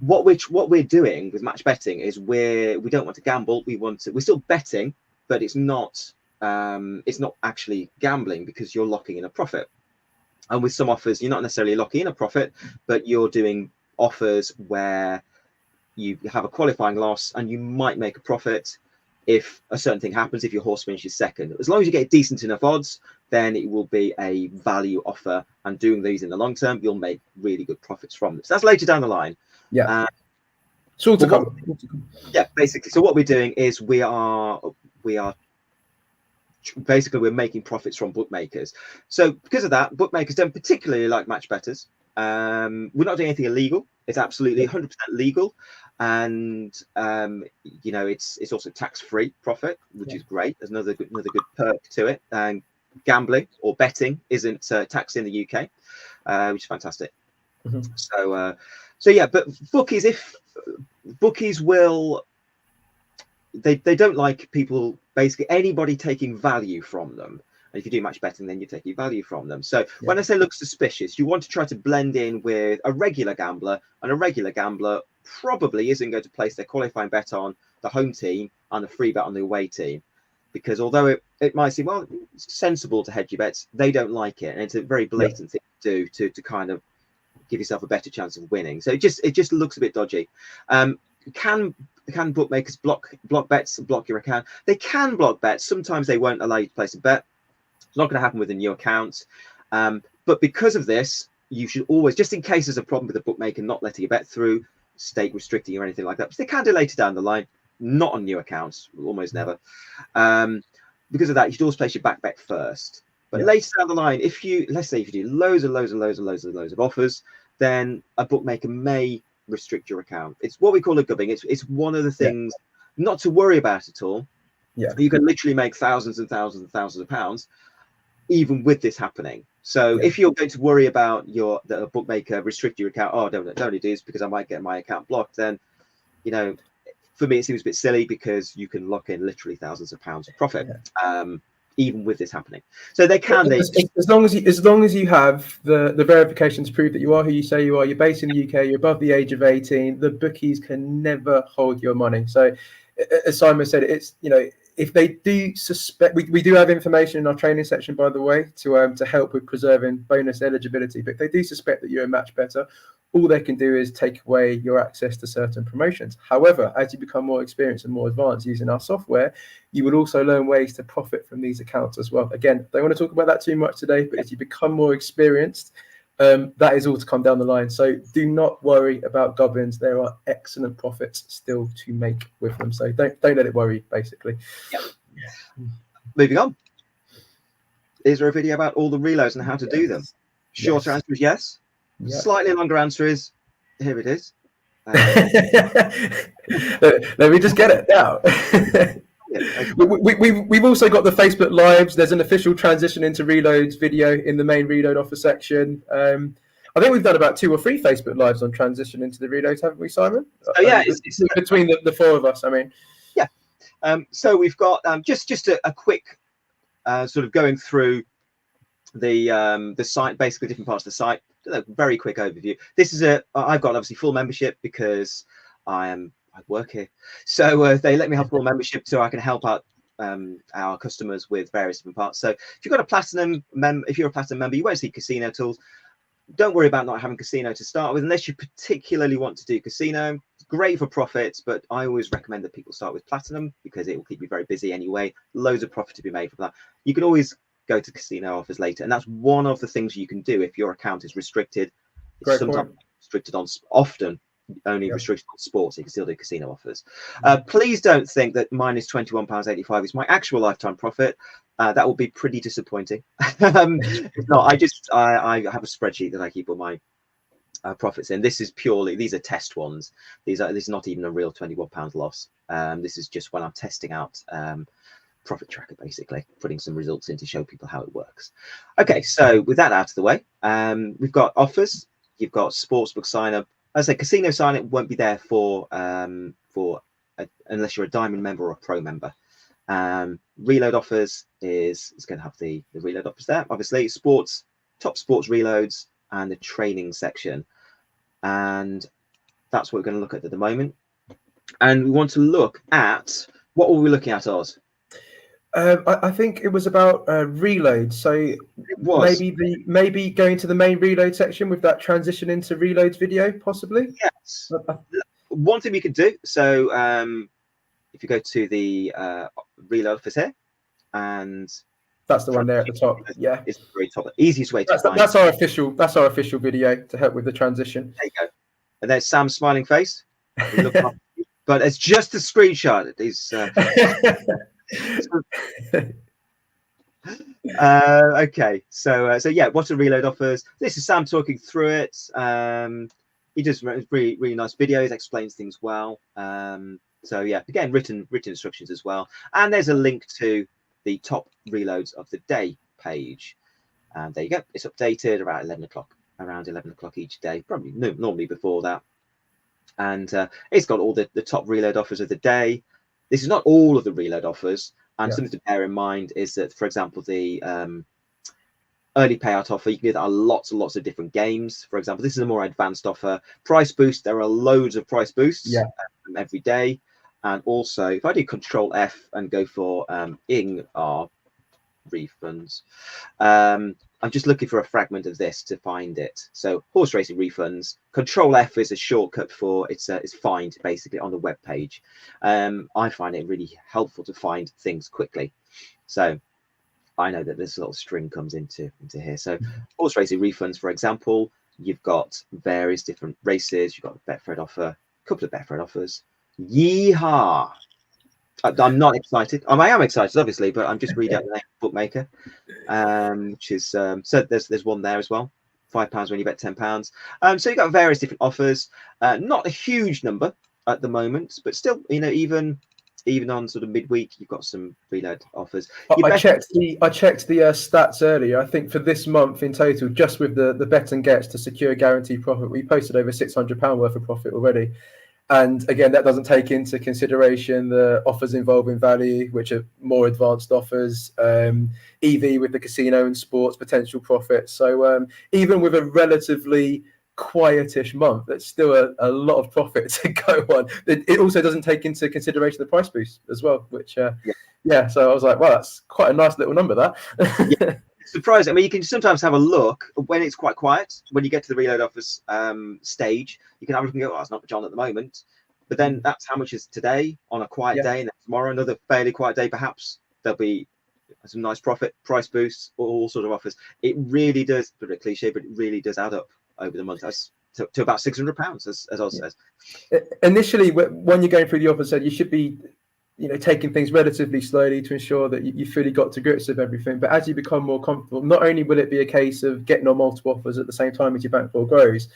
What we're doing with match betting is we don't want to gamble. We're still betting, but it's not actually gambling because you're locking in a profit. And with some offers, you're not necessarily locking in a profit, but you're doing offers where you have a qualifying loss and you might make a profit if a certain thing happens, if your horse finishes second. As long as you get decent enough odds, then it will be a value offer. And doing these in the long term, you'll make really good profits from them. So that's later down the line. Basically. So what we're doing is we're making profits from bookmakers. So because of that, bookmakers don't particularly like match bettors. We're not doing anything illegal. It's absolutely 100% legal. And it's also tax-free profit, which is great. There's another good perk to it. And gambling or betting isn't taxed in the UK, which is fantastic. But bookies will, they don't like people, basically anybody taking value from them. And if you do match betting, then you're taking value from them. So when I say look suspicious, you want to try to blend in with a regular gambler, and a regular gambler probably isn't going to place their qualifying bet on the home team and the free bet on the away team, because although it might seem, well, it's sensible to hedge your bets, they don't like it, and it's a very blatant thing to do to kind of give yourself a better chance of winning. So it just looks a bit dodgy. Can bookmakers block bets and block your account? They can block bets. Sometimes they won't allow you to place a bet. It's not going to happen with a new account. But because of this, you should always, just in case there's a problem with the bookmaker not letting a bet through, stake restricting or anything like that, because they can do later down the line, not on new accounts, almost never. Because of that, you should always place your back bet first. But later down the line, let's say if you do loads of offers, then a bookmaker may restrict your account. It's what we call a gubbing. It's one of the things not to worry about at all. You can literally make thousands and thousands and thousands of pounds even with this happening. So if you're going to worry about that a bookmaker restrict your account, don't do this because I might get my account blocked, then for me it seems a bit silly, because you can lock in literally thousands of pounds of profit even with this happening. So as long as you have the verification to prove that you are who you say you are, you're based in the UK, you're above the age of 18, the bookies can never hold your money. So as Simon said, it's if they do suspect, we do have information in our training section, by the way, to help with preserving bonus eligibility. But if they do suspect that you're a match better, all they can do is take away your access to certain promotions. However, as you become more experienced and more advanced using our software, you will also learn ways to profit from these accounts as well. Again, don't want to talk about that too much today, but as you become more experienced, that is all to come down the line. So do not worry about gubbins. There are excellent profits still to make with them. So don't let it worry, basically. Moving on. Is there a video about all the reloads and how to do them? Shorter answer is yes. Slightly longer answer is, here it is. Let me just get it now. We've also got the Facebook Lives. There's an official transition into reloads video in the main reload offer section. I think we've done about 2 or 3 Facebook Lives on transition into the reloads, haven't we, Simon? Oh yeah, it's between the 4 of us. I mean, yeah. So we've got just a quick sort of going through the site, basically different parts of the site. A very quick overview. This is I've got obviously full membership because I work here, so they let me have full membership so I can help out our customers with various different parts. So if you've got a platinum if you're a platinum member, you won't see casino tools. Don't worry about not having casino to start with unless you particularly want to do casino. It's great for profits, but I always recommend that people start with platinum because it will keep you very busy anyway. Loads of profit to be made from that. You can always go to casino offers later, and that's one of the things you can do if your account is restricted. It's sometimes restricted on, often only restricted on sports. You can still do casino offers. Please don't think that minus £21.85 is my actual lifetime profit. That will be pretty disappointing. It's not. I have a spreadsheet that I keep all my profits in. This is purely, these are test ones. This is not even a real £21 loss. This is just when I'm testing out Profit Tracker, basically putting some results in to show people how it works. Okay, so with that out of the way, we've got offers. You've got sportsbook sign up. As I say, casino sign up won't be there unless you're a diamond member or a pro member. Reload offers is going to have the reload offers there. Obviously, top sports reloads and the training section, and that's what we're going to look at the moment. And we want to look at, what were we looking at, Oz? I think it was about reload. So maybe going to the main reload section with that transition into reloads video, possibly. Yes. One thing we could do. So if you go to the reload office here, and that's the one there at the top. Yeah, it's the very top. The easiest way to find. That's our official video to help with the transition. There you go. And there's Sam's smiling face. But it's just a screenshot. It's okay, so yeah, what are reload offers? This is Sam talking through it. He does really nice videos, explains things well. So yeah, again, written instructions as well, and there's a link to the top reloads of the day page, and there you go. It's updated around 11 o'clock each day, probably normally before that, and it's got all the top reload offers of the day. This is not all of the reload offers, and something to bear in mind is that, for example, the early payout offer, you can get that on lots and lots of different games. For example, this is a more advanced offer. Price boost, there are loads of price boosts every day. And also, if I do Control F and go for ING-R refunds, I'm just looking for a fragment of this to find it. So horse racing refunds, Control F is a shortcut for it's find basically on the web page. I find it really helpful to find things quickly. So I know that this little string comes into here. So horse racing refunds, for example, you've got various different races. You've got a Betfred offer, a couple of Betfred offers. Yeehaw! I'm not excited. I am excited, obviously, but I'm just reading out the name of bookmaker, which is so there's one there as well. £5 when you bet £10. So you've got various different offers. Not a huge number at the moment, but still, even on sort of midweek, you've got some reload offers. I checked the stats earlier. I think for this month in total, just with the bet and gets to secure guaranteed profit, we posted over £600 worth of profit already. And again, that doesn't take into consideration the offers involving value, which are more advanced offers, EV with the casino and sports potential profits. So even with a relatively quietish month, that's still a lot of profit to go on. It also doesn't take into consideration the price boost as well, which so I was like, wow, that's quite a nice little number, that. Surprising. I mean, you can sometimes have a look when it's quite quiet. When you get to the reload offers stage, you can have a look and go, oh, it's not much on at the moment. But then that's how much is today on a quiet day, and then tomorrow another fairly quiet day. Perhaps there'll be some nice profit, price boosts, all sort of offers. It really does, a bit cliche, but it really does add up over the month. That's to about £600, as Oz says. Initially, when you're going through the offer, said you should be taking things relatively slowly to ensure that you fully got to grips with everything. But as you become more comfortable, not only will it be a case of getting on multiple offers at the same time as your bankroll grows,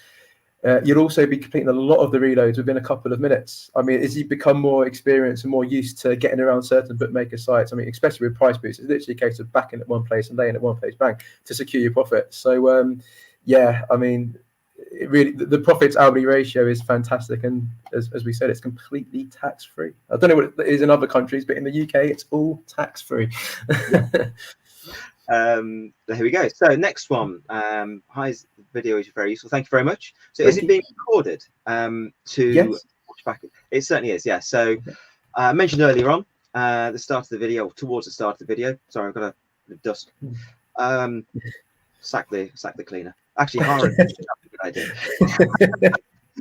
You'll also be completing a lot of the reloads within a couple of minutes. I mean, as you become more experienced and more used to getting around certain bookmaker sites, I mean, especially with price boosts, it's literally a case of backing at one place and laying at one place, bang, to secure your profit. So, yeah, I mean, it really, the profits hourly ratio is fantastic. And as we said, it's completely tax-free. I don't know what it is in other countries, but in the UK, it's all tax-free. Here we go. So next one. Hi's video is very useful. Thank you very much. So is it being recorded to watch back? It certainly is. Yeah. So I mentioned earlier on the start of the video, towards the start of the video. Sorry, I've got a bit of dust. Sack the cleaner. Actually, hiring is a good idea.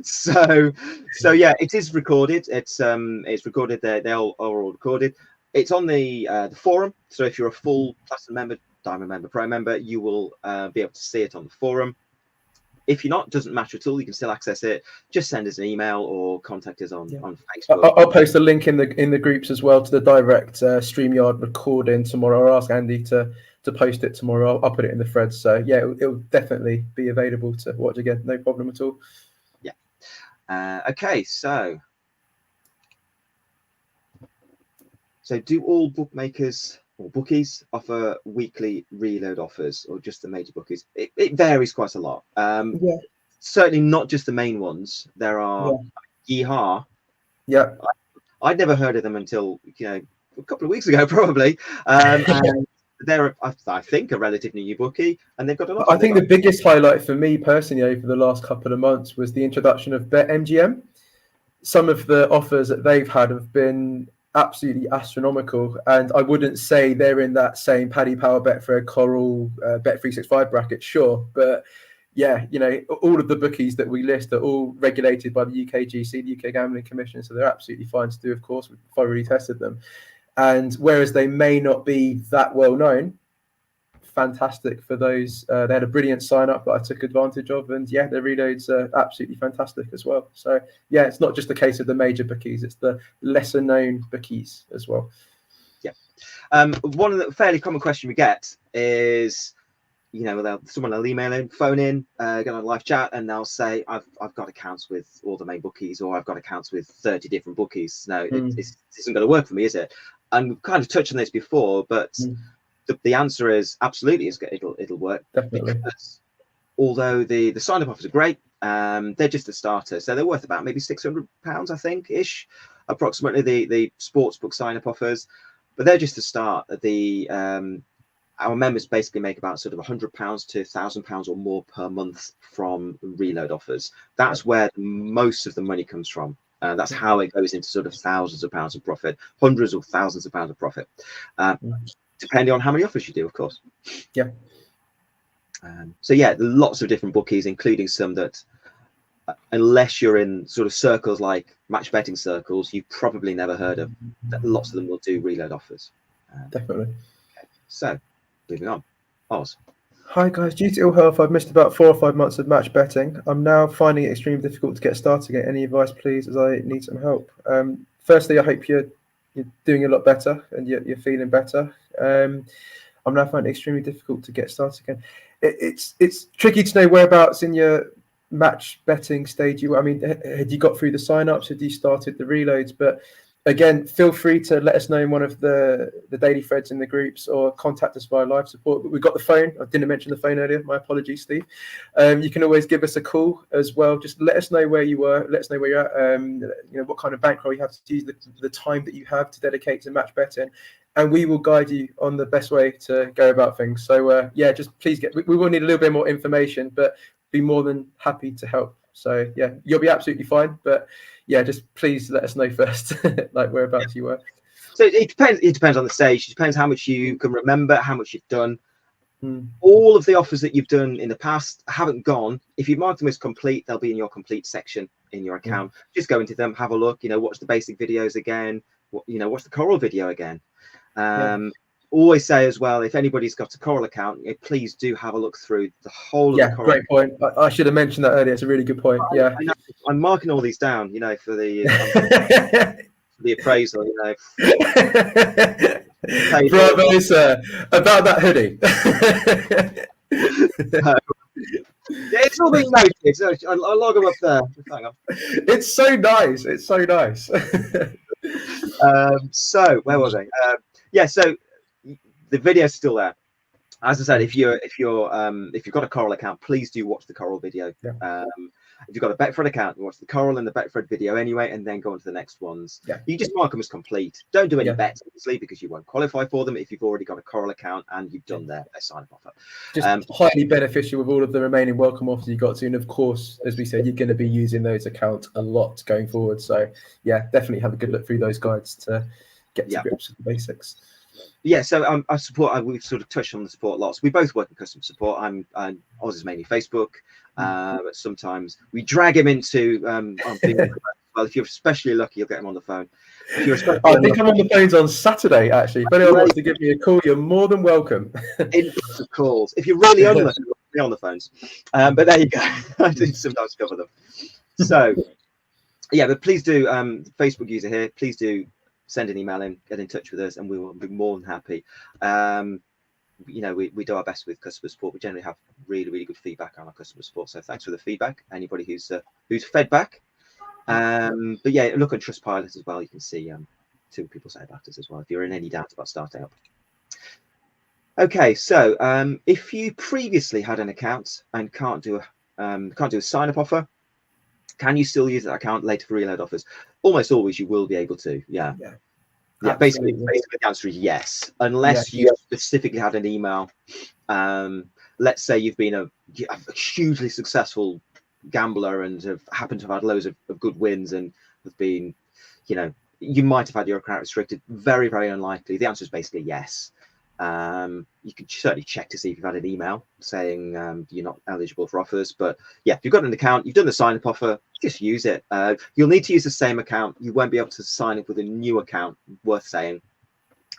So yeah, it is recorded. It's recorded. They all are all recorded. It's on the forum. So if you're a full Platinum member, Diamond member, Pro member, you will be able to see it on the forum. If you're not, doesn't matter at all. You can still access it. Just send us an email or contact us on Facebook. I'll post a link in the groups as well to the direct StreamYard recording tomorrow. I'll ask Andy to post it tomorrow. I'll put it in the thread. So yeah, it'll definitely be available to watch again. No problem at all. Yeah. Okay. So do all bookmakers or bookies offer weekly reload offers, or just the major bookies? It varies quite a lot. Certainly not just the main ones. There are Yeehaw. Yeah. I'd never heard of them until a couple of weeks ago, probably. And they're, I think, a relatively new bookie, and they've got a lot. I think the biggest highlight for me personally over the last couple of months was the introduction of BetMGM. Some of the offers that they've had have been absolutely astronomical, and I wouldn't say they're in that same Paddy Power, Betfair, Coral, Bet365 bracket, sure, but yeah, all of the bookies that we list are all regulated by the UKGC, the UK Gambling Commission, so they're absolutely fine to do. Of course, we've thoroughly tested them, and whereas they may not be that well known, fantastic for those. They had a brilliant sign up that I took advantage of, and yeah, their reloads are absolutely fantastic as well. So yeah, it's not just the case of the major bookies, it's the lesser known bookies as well. Yeah. One of the fairly common question we get is, someone will email in, phone in, get on a live chat, and they'll say, I've got accounts with all the main bookies, or I've got accounts with 30 different bookies. No, it isn't going to work for me, is it? And we've kind of touched on this before, but the answer is absolutely, it'll work. Definitely. Because although the sign-up offers are great, they're just a starter, so they're worth about maybe £600, I think, ish, approximately, the sportsbook sign-up offers, but they're just a start. Our members basically make about sort of £100 to £1,000 or more per month from reload offers. That's where most of the money comes from. That's how it goes into sort of thousands of pounds of profit, hundreds or thousands of pounds of profit. Depending on how many offers you do, of course. Yeah. So yeah, lots of different bookies, including some that, unless you're in sort of circles like match betting circles, you've probably never heard of. Lots of them will do reload offers. Definitely. Okay. So, moving on. Oz. Hi guys, due to ill health, I've missed about 4 or 5 months of match betting. I'm now finding it extremely difficult to get started. Any advice, please, as I need some help. Firstly, I hope you're doing a lot better and you're feeling better. I'm now finding it extremely difficult to get started again. It's tricky to know whereabouts in your match betting stage you. I mean, had you got through the sign-ups? Had you started the reloads? But again, feel free to let us know in one of the daily threads in the groups, or contact us via live support. But we've got the phone. I didn't mention the phone earlier. My apologies, Steve. You can always give us a call as well. Just let us know where you were. Let us know where you're at. What kind of bankroll you have to use, the time that you have to dedicate to match betting, and we will guide you on the best way to go about things. So yeah, just please we will need a little bit more information, but be more than happy to help. So yeah, you'll be absolutely fine. But yeah, just please let us know first, like whereabouts you were. So it depends. It depends on the stage. It depends how much you can remember, how much you've done. All of the offers that you've done in the past haven't gone. If you mark them as complete, they'll be in your complete section in your account. Just go into them, have a look. Watch the basic videos again. Watch the Coral video again. Always say as well, if anybody's got a Coral account, please do have a look through the whole of the Coral. Great point. I should have mentioned that earlier. It's a really good point. Yeah, I'm marking all these down, for the for the appraisal. Bravo, sir. About that hoodie. Yeah, it's all being noted. So I'll log them up there. Just hang on. It's so nice. It's so nice. So where was I? Yeah, so the video's still there. As I said, if you've got a Coral account, please do watch the Coral video. Yeah. If you've got a Betfred account, watch the Coral and the Betfred video anyway, and then go on to the next ones. Yeah. You just mark them as complete. Don't do any Yeah. bets, obviously, because you won't qualify for them if you've already got a Coral account and you've done their sign-up offer. Just highly beneficial with all of the remaining welcome offers you got to. And of course, as we said, you're going to be using those accounts a lot going forward. So yeah, definitely have a good look through those guides to get to grips with the basics. Yeah, so we've sort of touched on the support lots. We both work in customer support. Oz is mainly Facebook, but sometimes we drag him into well, if you're especially lucky, you'll get him on the phone. I think I'm on the phones on Saturday, actually. If anyone wants to give me a call, you're more than welcome. Influx of calls. If you're really unlucky, you'll be on the phones. But there you go. I do sometimes cover them. So yeah, but please do, Facebook user here, please do send an email in, get in touch with us, and we will be more than happy. We do our best with customer support. We generally have really, really good feedback on our customer support. So thanks for the feedback. Anybody who's fed back. But yeah, look on Trustpilot as well. You can see two people say about us as well if you're in any doubt about starting up. Okay, so if you previously had an account and can't do a sign-up offer, can you still use that account later for reload offers? Almost always you will be able to. Yeah. Basically the answer is yes, unless you specifically had an email. Let's say you've been a hugely successful gambler and have happened to have had loads of good wins and have been, you might have had your account restricted. Very, very unlikely. The answer is basically yes. You can certainly check to see if you've had an email saying you're not eligible for offers. But yeah, if you've got an account, you've done the sign-up offer, just use it. You'll need to use the same account. You won't be able to sign up with a new account, worth saying,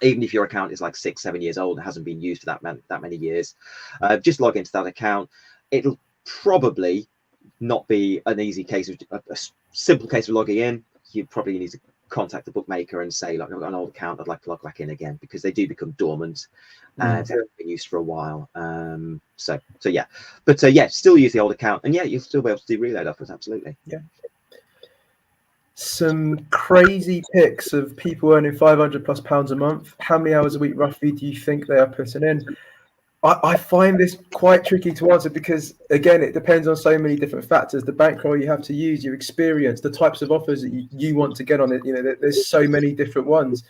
even if your account is like 6-7 years old and hasn't been used for that many years. Just log into that account. It'll probably not be an easy case of a simple case of logging in. You probably need to contact the bookmaker and say, like, I've got an old account, I'd like to log back in again, because they do become dormant and haven't been used for a while. So yeah, but yeah, still use the old account, and yeah, you'll still be able to do reload offers. Absolutely. Yeah. Some crazy picks of people earning £500+ a month. How many hours a week roughly do you think they are putting in? I find this quite tricky to answer because, again, it depends on so many different factors. The bankroll you have to use, your experience, the types of offers that you want to get on it. There's so many different ones.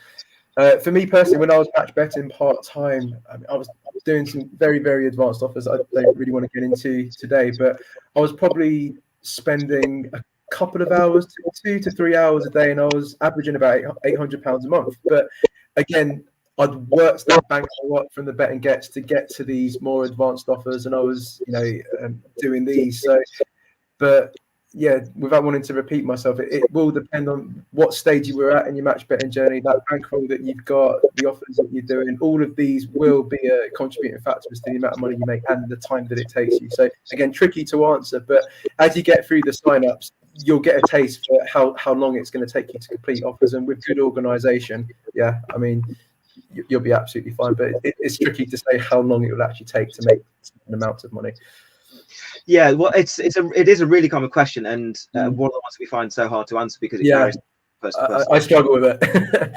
For me personally, when I was match betting part-time, I was doing some very, very advanced offers I don't really want to get into today, but I was probably spending a couple of hours, 2 to 3 hours a day, and I was averaging about £800 a month. But again, I'd worked that bankroll up from the bet and gets to get to these more advanced offers, and I was, doing these. So, but yeah, without wanting to repeat myself, it will depend on what stage you were at in your match betting journey, that bankroll that you've got, the offers that you're doing. All of these will be a contributing factor as to the amount of money you make and the time that it takes you. So again, tricky to answer, but as you get through the sign-ups, you'll get a taste for how long it's going to take you to complete offers. And with good organisation, yeah, I mean, you'll be absolutely fine, but it's tricky to say how long it will actually take to make an amount of money. Yeah, well, it is a really common question, and one of the ones that we find so hard to answer because it varies person to person. I struggle with it.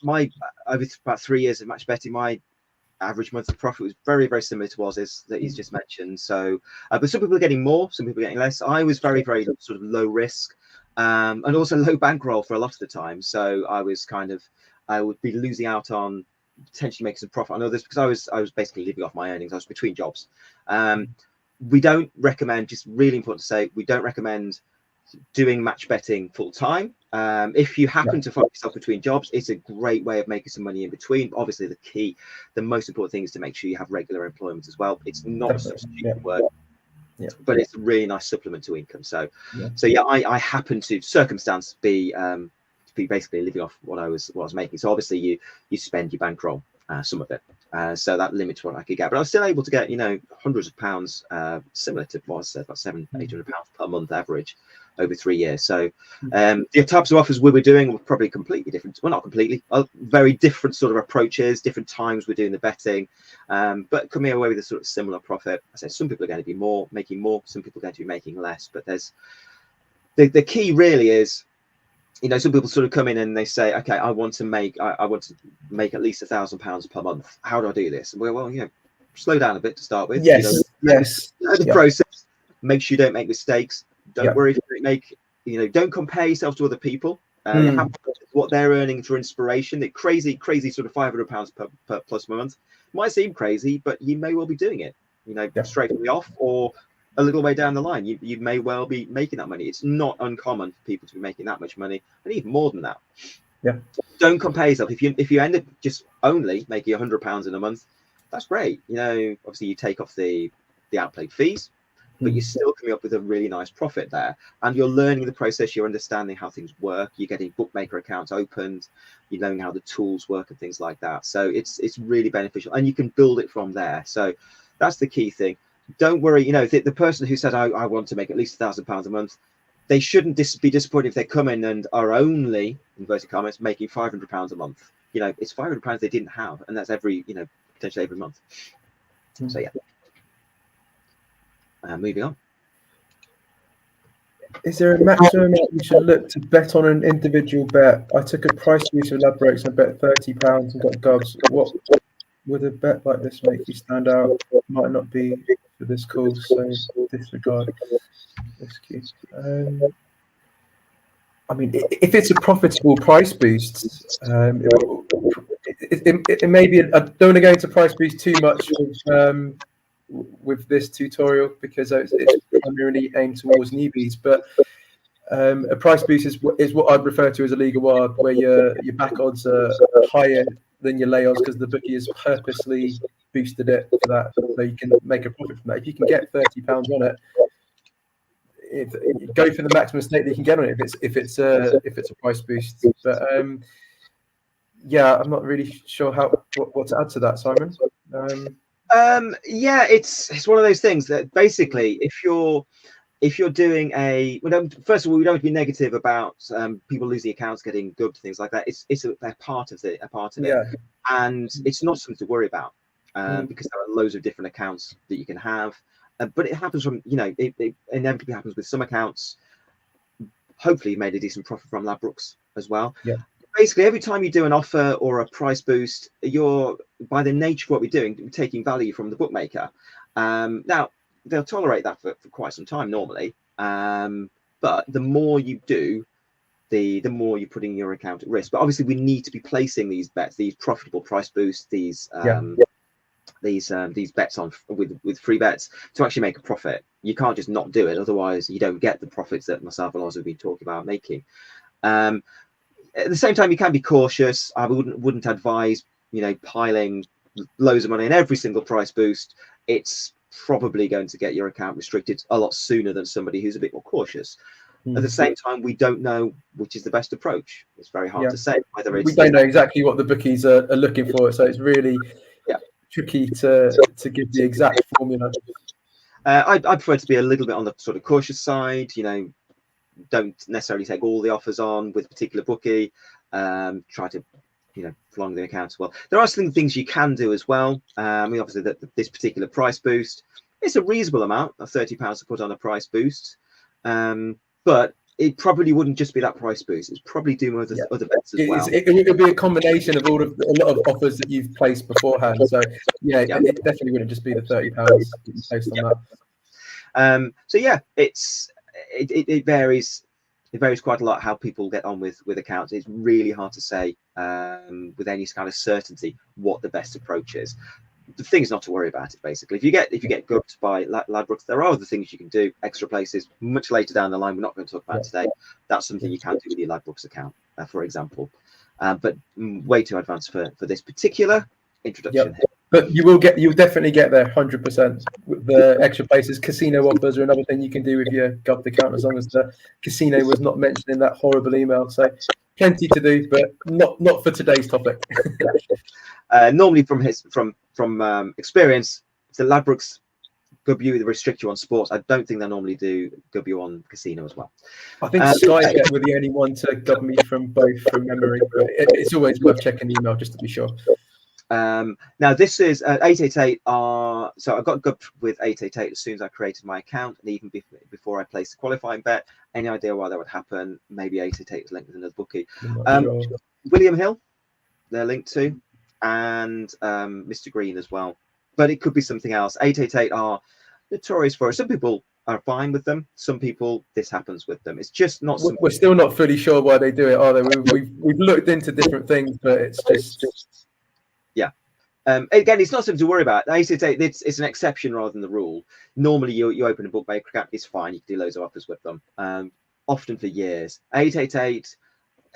my over about 3 years of match betting, my average monthly profit was very, very similar to Oz's that he's just mentioned. So, but some people are getting more, some people are getting less. I was very, very sort of low risk, and also low bankroll for a lot of the time. So I would be losing out on potentially making some profit. I know this because I was basically living off my earnings. I was between jobs. We don't recommend, just really important to say, we don't recommend doing match betting full time. If you happen to find yourself between jobs, it's a great way of making some money in between. Obviously, the most important thing is to make sure you have regular employment as well. It's not a substitute work, but it's a really nice supplement to income. So I happen to circumstance be basically living off what I was making. So obviously you spend your bankroll, some of it. So that limits what I could get, but I was still able to get, hundreds of pounds, similar to what I said, about £700-800 per month average over 3 years. So the types of offers we were doing were probably completely different. Well, not completely, very different sort of approaches, different times we're doing the betting, but coming away with a sort of similar profit. I said some people are going to be making more, some people are going to be making less, but there's the key really is, you know, some people sort of come in and they say, okay, I want to make at least £1,000 per month. How do I do this? Well, you know, slow down a bit to start with. Yes, you know the process. Make sure you don't make mistakes. Don't worry if you make, you know, don't compare yourself to other people. Have what they're earning for inspiration. The crazy sort of £500 per plus month might seem crazy, but you may well be doing it, you know, straight from the off, or a little way down the line. You may well be making that money. It's not uncommon for people to be making that much money, and even more than that. Yeah. Don't compare yourself. If you end up just only making £100 in a month, that's great. You know, obviously you take off the outplayed fees, but you're still coming up with a really nice profit there, and you're learning the process. You're understanding how things work. You're getting bookmaker accounts opened. You're knowing how the tools work and things like that. So it's really beneficial, and you can build it from there. So that's the key thing. Don't worry. You know, the person who said I want to make at least £1,000 a month, they shouldn't be disappointed if they come in and are only, inverted commas, making £500 a month. You know, it's £500 they didn't have, and that's potentially every month. So yeah. Moving on. Is there a maximum amount you should look to bet on an individual bet? I took a price use of Ladbrokes and bet £30 and got gobs. What would a bet like this make you stand out? Might not be for this course, so disregard this key. I mean, if it's a profitable price boost, it may be. I don't want to go into price boost too much with this tutorial because it's primarily aimed towards newbies. But a price boost is what I'd refer to as a league award, where your back odds are higher than your lay odds because the bookie has purposely boosted it for that, so you can make a profit from that. If you can get £30 on it, go for the maximum stake that you can get on it if it's a price boost. But yeah, I'm not really sure what to add to that, Simon. Yeah, it's one of those things that basically if you're doing first of all, we don't be negative about people losing accounts, getting gubbed, things like that. It's a part of it, and it's not something to worry about because there are loads of different accounts that you can have. But it happens from, you know, it inevitably happens with some accounts. Hopefully you made a decent profit from Ladbrokes as well. Yeah. Basically, every time you do an offer or a price boost, you're, by the nature of what we're doing, taking value from the bookmaker. Now, they'll tolerate that for quite some time normally. But the more you do, the more you're putting your account at risk. But obviously, we need to be placing these bets, these profitable price boosts, these bets on with free bets to actually make a profit. You can't just not do it, otherwise you don't get the profits that myself and Oz have been talking about making. At the same time, you can be cautious. I wouldn't advise, you know, piling loads of money in every single price boost. It's probably going to get your account restricted a lot sooner than somebody who's a bit more cautious. At the same time, we don't know which is the best approach. It's very hard to say whether it's. We don't know exactly what the bookies are looking for, so it's really tricky to give the exact formula. I prefer to be a little bit on the sort of cautious side. You know, don't necessarily take all the offers on with a particular bookie. Try to, you know, prolong the account as well. There are some things you can do as well. I mean, obviously, this particular price boost, it's a reasonable amount of £30 to put on a price boost, but it probably wouldn't just be that price boost. It's probably doing other bets as well. It would be a combination of a lot of offers that you've placed beforehand. So it definitely wouldn't just be the £30 that you placed on that. So yeah, it varies. It varies quite a lot how people get on with accounts. It's really hard to say with any kind of certainty what the best approach is. The thing is not to worry about it. Basically, if you get gubbed by Ladbrokes, there are other things you can do, extra places much later down the line. We're not going to talk about today. That's something you can do with your Ladbrokes account, for example. But way too advanced for this particular introduction. But you'll definitely get there 100%. The extra places, casino offers are another thing you can do with your gubbed account, as long as the casino was not mentioned in that horrible email. So plenty to do, but not for today's topic. Normally, from experience, the Ladbrokes Gubu, they restrict you on sports. I don't think they normally do Gubu on casino as well. I think Sky Bet were the only one to gub me from both from memory, but it's always worth checking the email just to be sure. Now this is 888 are so I got gubbed with 888 as soon as I created my account, and even before I placed the qualifying bet. Any idea why that would happen? Maybe 888 is linked with another bookie. Sure. William Hill, they're linked to, and Mr. Green as well, but it could be something else. 888 are notorious for it. Some people are fine with them. Some people, this happens with them. It's just not. We're still not fully sure why they do it, are they? We've looked into different things, but it's just. Yeah. Again, it's not something to worry about. It's an exception rather than the rule. Normally, you open a bookmaker account, it's fine. You can do loads of offers with them. Often for years. 888,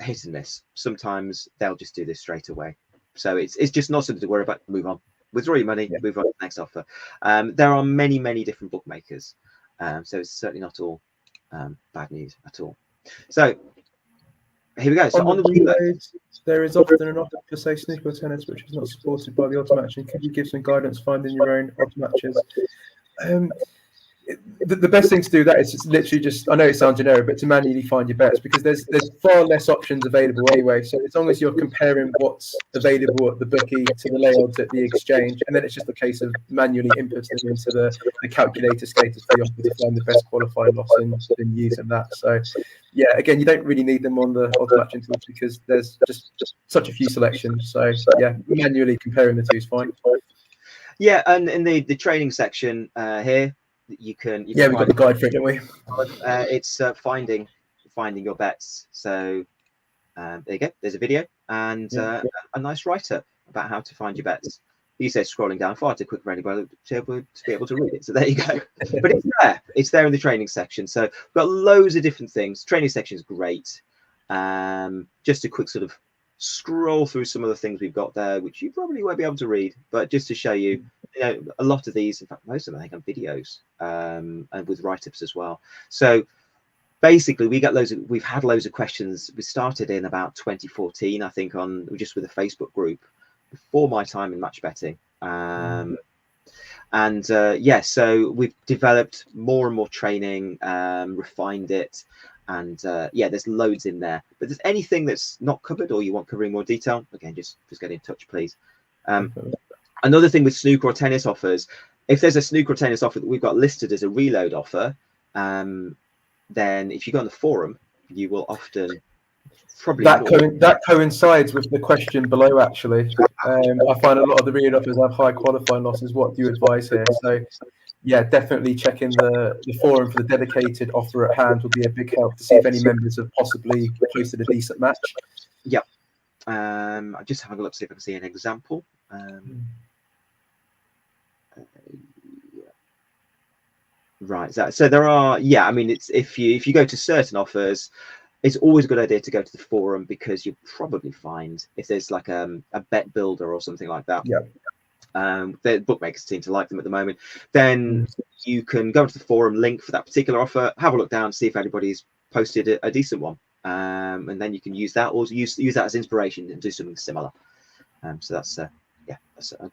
hit and miss. Sometimes they'll just do this straight away. So it's just not something to worry about. Move on. Withdraw your money. Move on to the next offer. There are many different bookmakers. So it's certainly not all bad news at all. So here we go. So on the reload, there is often an offer for, say, snooker or tennis, which is not supported by the automatching. Could you give some guidance finding your own automatches? The best thing to do that is just literally just, I know it sounds generic, but to manually find your bets, because there's far less options available anyway. So as long as you're comparing what's available at the bookie to the lay odds at the exchange, and then it's just a case of manually inputting into the calculator status for the offer to find the best qualifying loss and using that. So yeah, again, you don't really need them on the automatching tools because there's just such a few selections. So yeah, manually comparing the two is fine. Yeah, and in the training section here, you can we've got the guide for it, don't we? It's finding your bets. So there you go. There's a video and a nice write-up about how to find your bets. You say scrolling down far too quick for anybody to be able to read it. So there you go. But it's there. It's there in the training section. So we've got loads of different things. Training section is great. Just a quick sort of scroll through some of the things we've got there, which you probably won't be able to read, but just to show you, a lot of these, in fact, most of them I think are videos, and with write-ups as well. So basically, we've had loads of questions. We started in about 2014, I think, just with a Facebook group before my time in match betting. So we've developed more and more training, refined it. And there's loads in there. But if there's anything that's not covered or you want covering more detail, again, just get in touch, please. Another thing with snooker or tennis offers, if there's a snooker or tennis offer that we've got listed as a reload offer, then if you go on the forum, you will often probably that coincides with the question below. Actually, I find a lot of the reload offers have high qualifying losses. What do you advise here? So. Yeah, definitely checking the forum for the dedicated offer at hand will be a big help to see if any members have possibly posted a decent match. Yep. I'm just having a look to see if I can see an example. Right. So there are. Yeah. I mean, it's if you go to certain offers, it's always a good idea to go to the forum because you'll probably find if there's like a bet builder or something like that. Yeah. The bookmakers seem to like them at the moment. Then you can go to the forum link for that particular offer, have a look down, see if anybody's posted a decent one, and then you can use that or use that as inspiration and do something similar. So that's a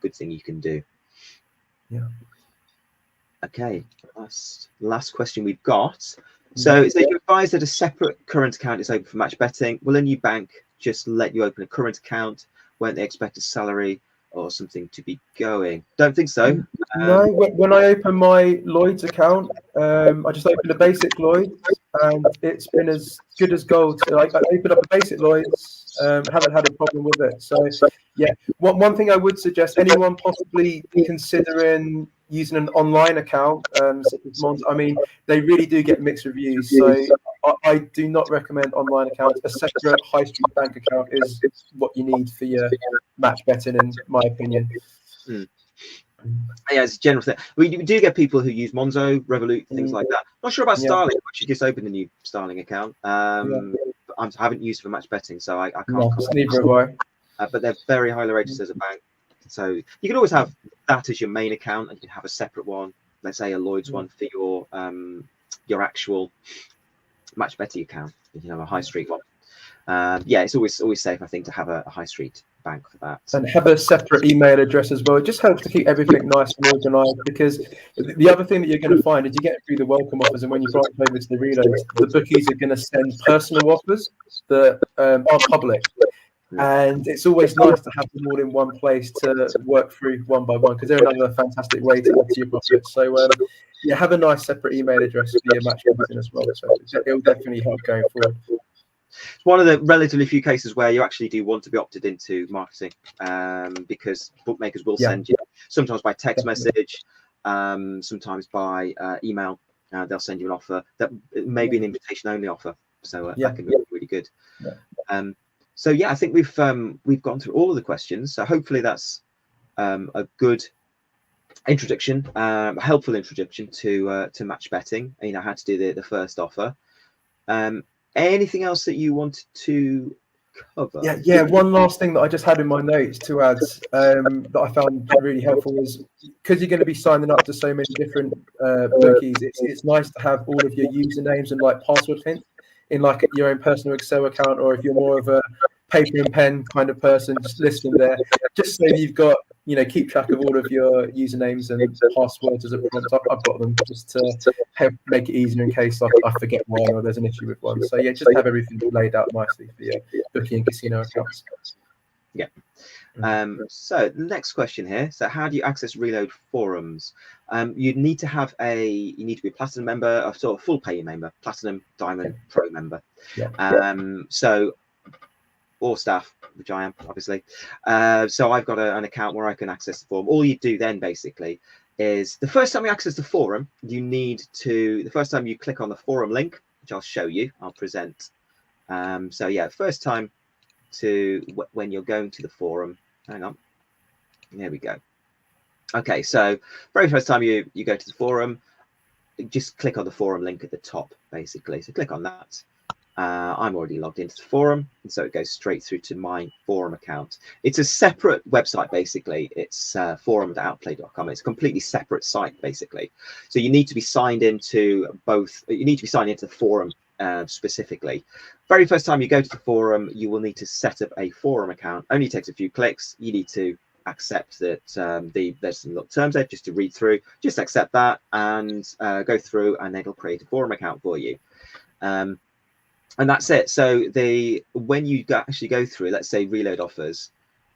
good thing you can do. Yeah. Okay. Last question we've got. So it says you advise that a separate current account is open for match betting. Will a new bank just let you open a current account? Won't they expect a salary or something to be going? Don't think so. No, when I open my Lloyd's account, I just opened a basic Lloyd's and it's been as good as gold. So I opened up a basic Lloyd's, haven't had a problem with it. So yeah, one thing I would suggest, anyone possibly considering using an online account, such as Mons, I mean, they really do get mixed reviews. So I do not recommend online accounts. A separate high street bank account is what you need for your match betting, in my opinion. Yeah, it's a general thing. We do get people who use Monzo, Revolut, things like that. Not sure about Starling. I actually just opened a new Starling account. I haven't used it for match betting, so I can't. No, neither have I. But they're very highly rated as a bank. So you can always have that as your main account, and you can have a separate one, let's say a Lloyd's one for your actual match betting account. You know, a high street one. yeah, it's always safe, I think, to have a high street bank for that. And have a separate email address as well. It just helps to keep everything nice and organised, because the other thing that you're going to find is you get through the welcome offers, and when you branch over to the reloads, the bookies are going to send personal offers that are public. And it's always nice to have them all in one place to work through one by one, because they're another fantastic way to add to your profits. So yeah, have a nice separate email address for your match fixing as well. So it'll definitely help going forward. It's one of the relatively few cases where you actually do want to be opted into marketing, because bookmakers will send you, sometimes by text message, sometimes by email. They'll send you an offer that may be an invitation only offer. So that can be really good. So yeah, I think we've gone through all of the questions. So hopefully that's a good introduction, a helpful introduction to match betting. You know how to do the first offer. Anything else that you wanted to cover? Yeah. One last thing that I just had in my notes to add, that I found really helpful, is because you're going to be signing up to so many different bookies. It's nice to have all of your usernames and like password hints in like your own personal Excel account, or if you're more of a paper and pen kind of person, just list them there, just so you've got, keep track of all of your usernames and passwords as a prompt. I've got them just to help make it easier in case I forget one or there's an issue with one. So yeah, just have everything laid out nicely for your bookie and casino accounts. Yeah. So the next question here. So how do you access Reload forums? You need to be a Platinum member, a sort of full paying member, Platinum, Diamond, Pro member. So, or staff, which I am, obviously. So I've got an account where I can access the forum. All you do then basically is the first time you access the forum, the first time you click on the forum link, which I'll show you, I'll present. So yeah, first time when you're going to the forum, hang on, there we go. Okay, so very first time you go to the forum, just click on the forum link at the top, basically. So click on that. I'm already logged into the forum, and so it goes straight through to my forum account. It's a separate website, basically. It's forum.outplay.com. It's a completely separate site, basically. So you need to be signed into both. You need to be signed into the forum specifically. Very first time you go to the forum, you will need to set up a forum account. Only takes a few clicks. You need to accept that there's some little terms there just to read through. Just accept that and go through, and it'll create a forum account for you. And that's it. So when you actually go through, let's say Reload offers,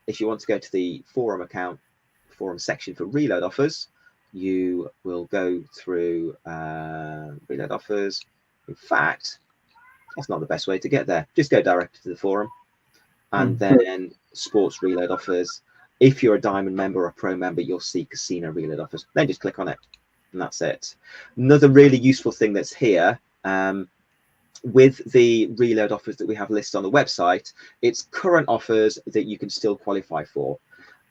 if you want to go to the forum section for Reload offers, you will go through Reload offers. In fact, that's not the best way to get there. Just go directly to the forum, and then Sports Reload offers. If you're a Diamond member or a Pro member, you'll see Casino Reload offers. Then just click on it, and that's it. Another really useful thing that's here, with the Reload offers that we have listed on the website, it's current offers that you can still qualify for.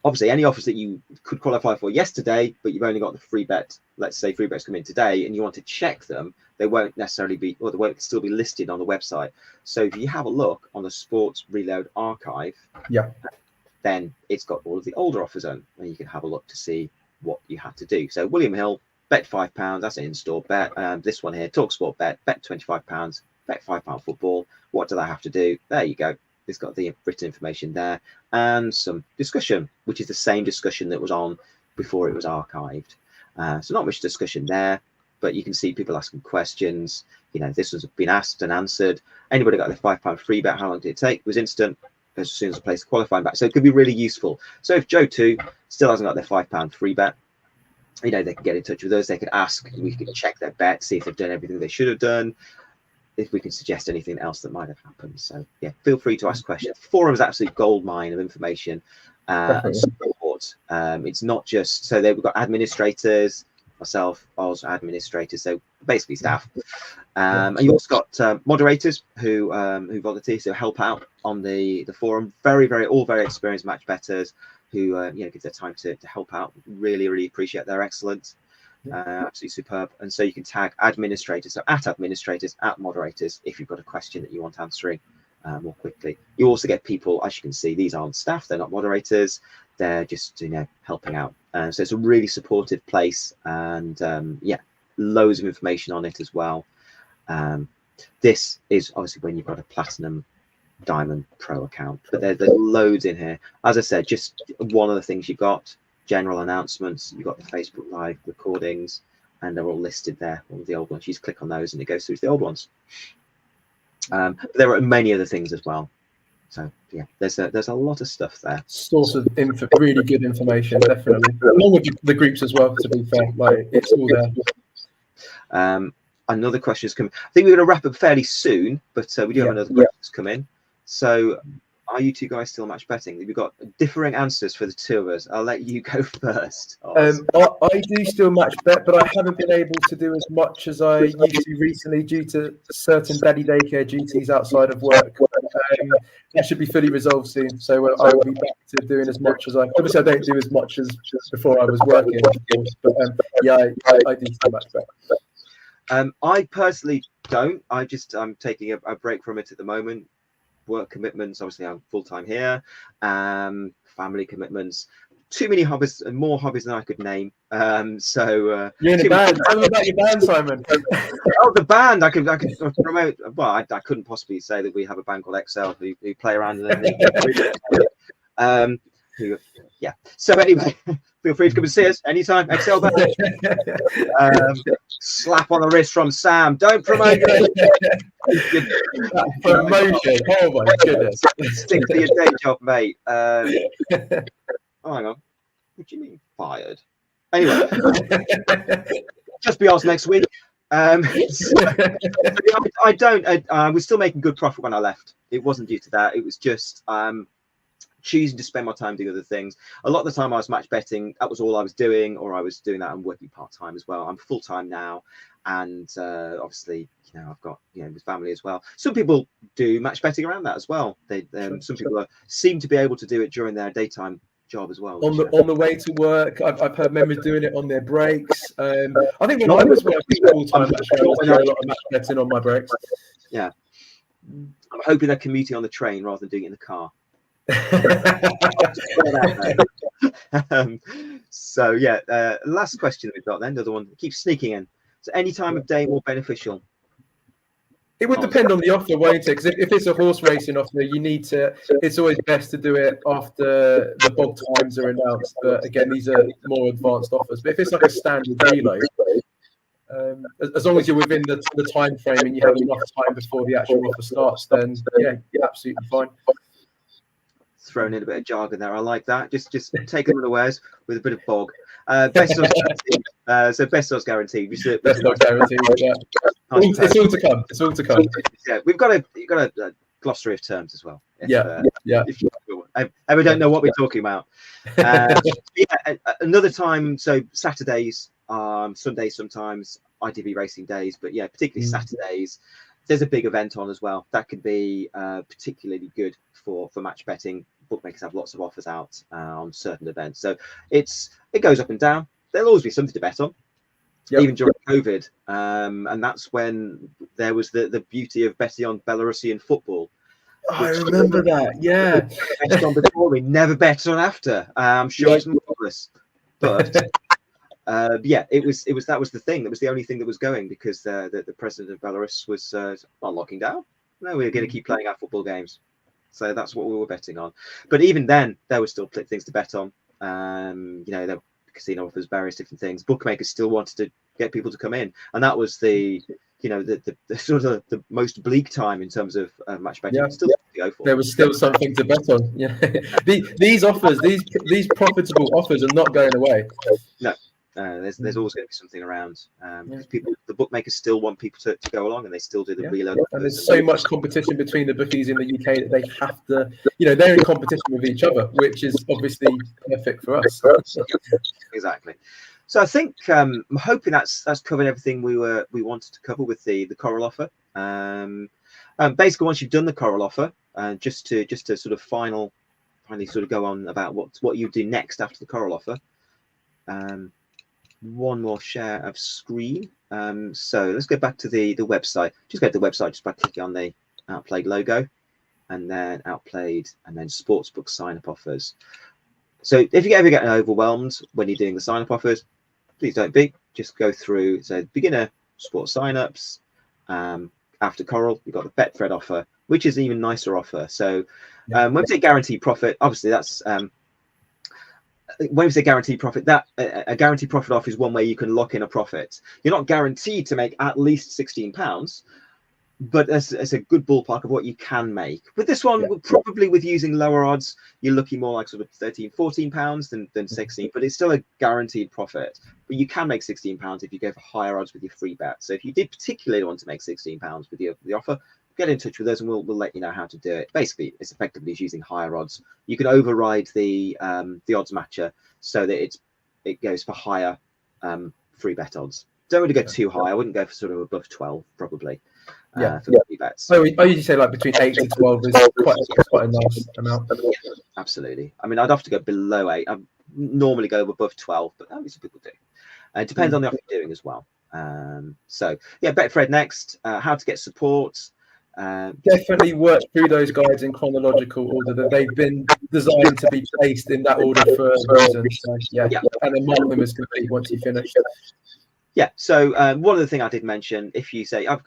Obviously, any offers that you could qualify for yesterday, but you've only got the free bet, let's say free bets come in today, and you want to check them, they won't necessarily be, or they won't still be listed on the website. So if you have a look on the Sports Reload archive, then it's got all of the older offers on, and you can have a look to see what you had to do. So William Hill, bet £5, that's an in-store bet. This one here, TalkSport bet £25, bet £5 football. What do I have to do? There you go. It's got the written information there and some discussion, which is the same discussion that was on before it was archived. So not much discussion there, but you can see people asking questions. This has been asked and answered. Anybody got their £5 free bet? How long did it take? It was instant as soon as I placed the qualifying bet. So it could be really useful. So if Joe 2 still hasn't got their £5 free bet, they can get in touch with us. They could ask, we could check their bet, see if they've done everything they should have done, if we can suggest anything else that might have happened. So yeah, feel free to ask questions. The forum is absolute gold mine of information and support. It's not just, so we've got administrators, myself, Oz, administrators, so basically staff. And you also got moderators who volunteer, so help out on the forum. All very experienced match bettors who give their time to help out. Really appreciate their excellence. Absolutely superb. And so you can tag administrators, so at administrators, at moderators, if you've got a question that you want answering more quickly. You also get people, as you can see, these aren't staff, they're not moderators, they're just helping out. So it's a really supportive place, and loads of information on it as well. This is obviously when you've got a platinum Diamond Pro account. But there's loads in here. As I said, just one of the things you got, general announcements, you've got the Facebook Live recordings, and they're all listed there, all the old ones. You just click on those and it goes through to the old ones. There are many other things as well. So yeah, there's a lot of stuff there. Source of really good information, definitely. Along with the groups as well, to be fair. Like, it's all there. Another question has come. I think we're going to wrap up fairly soon, but we do have another question that's come in. So, are you two guys still match betting? We've got differing answers for the two of us. I'll let you go first. I do still match bet, but I haven't been able to do as much as I used to recently due to certain daddy daycare duties outside of work. That should be fully resolved soon, so I will be back to doing as much as obviously I don't do as much as before I was working, of course, but I do still match bet. I personally don't. I'm taking a break from it at the moment. Work commitments, obviously I'm full-time here, family commitments, too many hobbies, and more hobbies than I could name. So you're in a band. Tell me about your band, Simon. Oh, the band. I could promote. Well, I couldn't possibly say that we have a band called Excel who play around in yeah. So anyway, feel free to come and see us anytime. Excel band. Slap on the wrist from Sam. Don't promote it. Promotion. Oh my goodness. Stick to your day job, mate. Oh, hang on. What do you mean fired? Anyway, just be asked next week. I was still making good profit when I left. It wasn't due to that. It was just choosing to spend my time doing other things. A lot of the time I was match betting. That was all I was doing, or I was doing that and working part-time as well. I'm full-time now, and obviously, I've got with family as well. Some people do match betting around that as well. Some people seem to be able to do it during their daytime job as well. On the way to work, I've heard members doing it on their breaks. I think when I was working full-time, I was doing a lot of match betting on my breaks. Yeah, I'm hoping they're commuting on the train rather than doing it in the car. So yeah, last question that we've got then, the other one keeps sneaking in. So any time of day more beneficial? It would depend on the offer, won't it? Because if it's a horse racing offer, it's always best to do it after the bog times are announced. But again, these are more advanced offers. But if it's like a standard reload, as long as you're within the time frame and you have enough time before the actual offer starts, then yeah, you're absolutely fine. Thrown in a bit of jargon there. I like that. Just take it unawares with a bit of bog. Best odds guaranteed. So best odds guaranteed. Best odds guaranteed. Yeah. It's all to come. It's all to come. Yeah, you've got a glossary of terms as well. If you ever don't know what we're talking about. Another time. So Saturdays, Sundays sometimes, ITV racing days, but yeah, particularly Saturdays. There's a big event on as well. That could be particularly good for match betting. Bookmakers have lots of offers out on certain events. So it goes up and down. There'll always be something to bet on, even during COVID. And that's when there was the beauty of betting on Belarusian football. I remember that, yeah. Bet on before, we never bet on after. I'm sure it's marvelous. But that was the thing. That was the only thing that was going, because the president of Belarus was not locking down. No, we were going to keep playing our football games. So that's what we were betting on. But even then, there were still things to bet on. The casino offers various different things. Bookmakers still wanted to get people to come in, and that was the sort of the most bleak time in terms of match betting. Still to go for. There was still something to bet on. Yeah, these offers, these profitable offers, are not going away. No. There's always going to be something around, because the bookmakers still want people to go along, and they still do the reload. And there's so much competition between the bookies in the UK that they have to, they're in competition with each other, which is obviously perfect for us. Exactly. So I think I'm hoping that's covered everything we wanted to cover with the Coral offer. Basically, once you've done the Coral offer, just to sort of finally sort of go on about what you do next after the Coral offer. One more share of screen. So let's go back to the website. Just go to the website just by clicking on the Outplayed logo, and then Outplayed, and then Sportsbook sign-up offers. So if you ever get overwhelmed when you're doing the sign-up offers, please don't be. Just go through. So beginner sports sign-ups. After Coral, you've got the Betfred offer, which is an even nicer offer. So when we say guaranteed profit, obviously that's when we say guaranteed profit, that a guaranteed profit offer is one way you can lock in a profit. You're not guaranteed to make at least £16, but it's a good ballpark of what you can make. With this one, probably with using lower odds, you're looking more like sort of £13-14 than 16, but it's still a guaranteed profit. But you can make £16 if you go for higher odds with your free bet. So if you did particularly want to make £16 with the offer, get in touch with us and we'll let you know how to do it. Basically, it's effectively using higher odds. You can override the odds matcher so that it goes for higher free bet odds. Don't really go too high. I wouldn't go for sort of above 12 probably. For free bets. So I usually say like between 8 to 12 is quite a nice amount. Yeah, absolutely. I mean, I'd have to go below 8. I normally go above 12, but some people do. It depends on the offer you're doing as well. So yeah, Betfred next. How to get support. Definitely work through those guides in chronological order, that they've been designed to be placed in that order for a reason. So, and then mark them as complete once you finish. Yeah. So one of the things I did mention, if you say, I've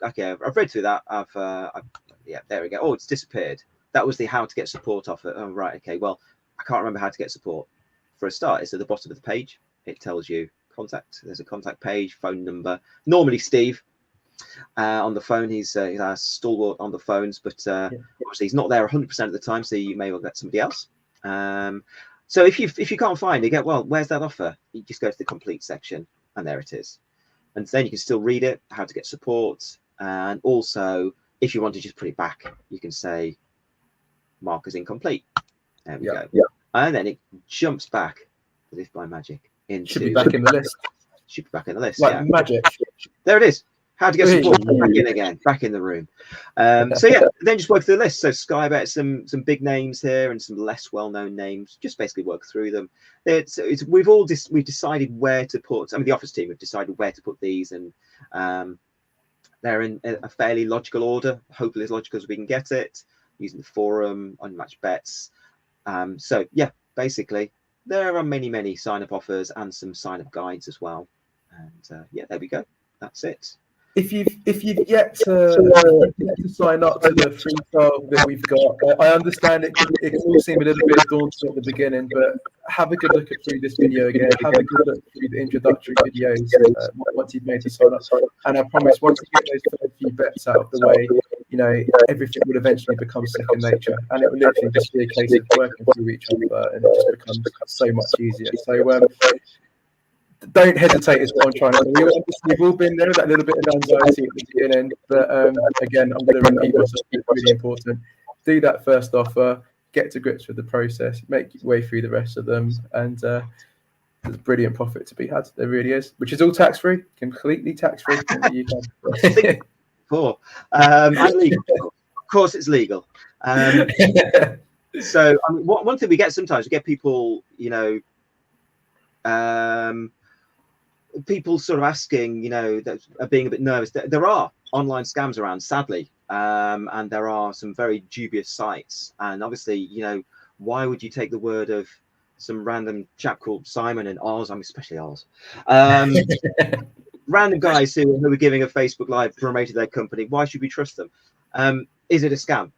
read through that, there we go. Oh, it's disappeared. That was the how to get support offer. Oh, right. Okay. Well, I can't remember how to get support. For a start, it's at the bottom of the page. It tells you contact. There's a contact page, phone number. Normally Steve on the phone. He's our stalwart on the phones, but obviously he's not there 100% of the time, so you may well get somebody else. So if you can't find it, you go, well, where's that offer? You just go to the complete section, and there it is. And then you can still read it, how to get support. And also, if you want to just put it back, you can say mark as incomplete. There we go. Yeah. And then it jumps back, as if by magic, into... Should be back in the list. Should be back in the list, like magic. There it is. How to get support, back in again, back in the room. So yeah, then just work through the list. So Sky Bet, some big names here and some less well-known names. Just basically work through them. We've decided where to put. I mean, the office team have decided where to put these, and they're in a fairly logical order. Hopefully, as logical as we can get it, using the forum, unmatched bets. So yeah, basically, there are many sign-up offers and some sign-up guides as well. And yeah, there we go. That's it. If you've yet to sign up to the free trial that we've got, I understand it can all seem a little bit daunting at the beginning, but have a good look through this video again. Have a good look through the introductory videos once you've made the sign up. And I promise, once you get those first few bets out of the way, everything will eventually become second nature, and it will literally just be a case of working through each other, and it just becomes so much easier. So don't hesitate as well. I'm trying to. We've all been there, that little bit of anxiety at the beginning. But again, I'm going to repeat myself. It's really important. Do that first offer. Get to grips with the process. Make your way through the rest of them, and there's brilliant profit to be had. There really is, which is all tax free, completely tax free in the UK. Of course, it's legal. So I mean, one thing we get sometimes, we get people, people sort of asking, that are being a bit nervous. There are online scams around, sadly, and there are some very dubious sites. And obviously, why would you take the word of some random chap called Simon and Oz? I mean, especially Oz. Random guys who are giving a Facebook Live promoting their company. Why should we trust them? Is it a scam?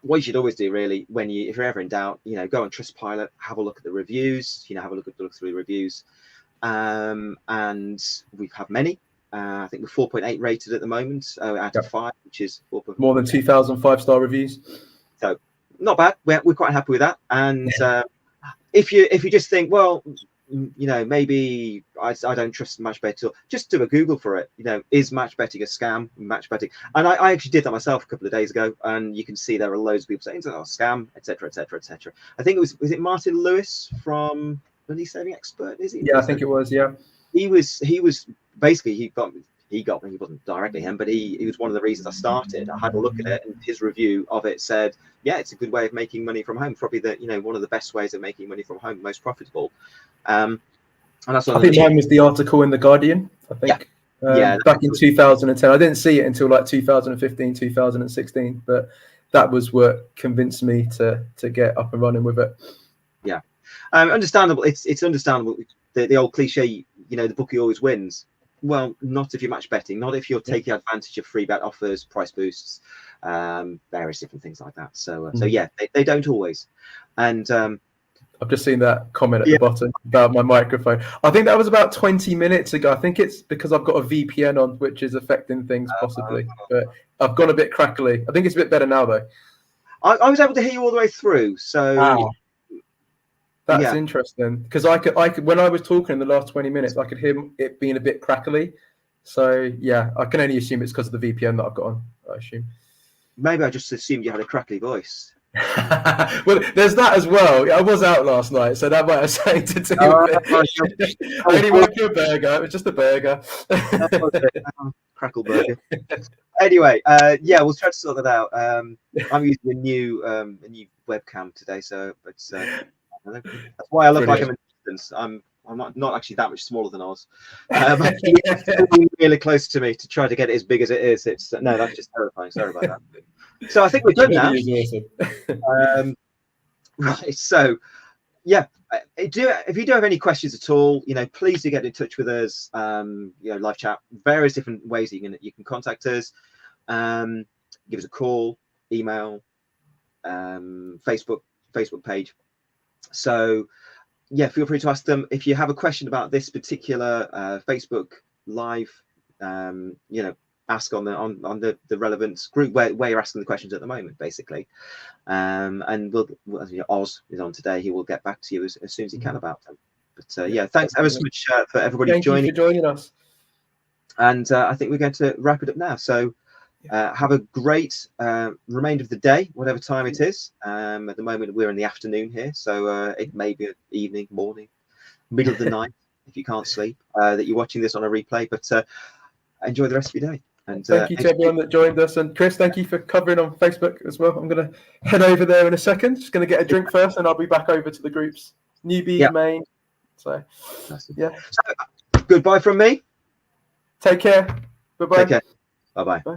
What you should always do, really, if you're ever in doubt, go on Trustpilot, have a look at the reviews. Have a look through the reviews. And we've had many. I think we're 4.8 rated at the moment out of 5, which is 4.5. More than 2,000 5-star reviews. So not bad. We're quite happy with that. And if you just think, well, maybe I don't trust match betting, just do a Google for it. Is match betting a scam? Match betting, and I actually did that myself a couple of days ago, and you can see there are loads of people saying, "Oh, scam," etc., etc., etc. I think was it Martin Lewis from Money Saving Expert? Is he? Yeah, I think it was. Yeah, he was basically he got me. He wasn't directly him, but he was one of the reasons I started. I had a look at it, and his review of it said, "Yeah, it's a good way of making money from home. Probably one of the best ways of making money from home, most profitable." And that's I think mine was the article in the Guardian. I think back in 2010. I didn't see it until like 2015, 2016, but that was what convinced me to get up and running with it. Yeah, understandable. It's understandable. The old cliche, the bookie always wins. Well, not if you're match betting, not if you're taking advantage of free bet offers, price boosts. various different things like that. So yeah, they don't always. And I've just seen that comment at the bottom about my microphone. I think that was about 20 minutes ago. I think it's because I've got a VPN on, which is affecting things possibly. But I've gone a bit crackly. I think it's a bit better now, though. I was able to hear you all the way through. So that's interesting, because I could when I was talking in the last 20 minutes, I could hear it being a bit crackly. So yeah, I can only assume it's because of the VPN that I've got on. I assume. Maybe I just assumed you had a crackly voice. Well, there's that as well. I was out last night, so that might have something to do with it. I only went for a burger. It was just a burger. Crackle burger. Anyway, yeah, we'll try to sort that out. I'm using a new webcam today, so that's why I look like I'm in distance. I'm not actually that much smaller than Oz. It's really close to me to try to get it as big as it is. No, that's just terrifying. Sorry about that. So I think we're done now. Right. So yeah, if you do have any questions at all, please do get in touch with us. Live chat, various different ways you can contact us. Give us a call, email, Facebook page. So yeah, feel free to ask them. If you have a question about this particular Facebook live, ask on the relevant group where you're asking the questions at the moment, basically. And Oz is on today. He will get back to you as soon as he can about them. But yeah, thanks ever so much for everybody joining us. And I think we're going to wrap it up now. So have a great remainder of the day, whatever time it is. At the moment, we're in the afternoon here, so it may be evening, morning, middle of the night if you can't sleep, that you're watching this on a replay. But enjoy the rest of your day. And thank you to everyone that joined us. And Chris, thank you for covering on Facebook as well. I'm going to head over there in a second. Just going to get a drink first, and I'll be back over to the groups. Newbie, main. So, yeah. So, goodbye from me. Take care. Bye-bye. Take care. Bye-bye. Bye.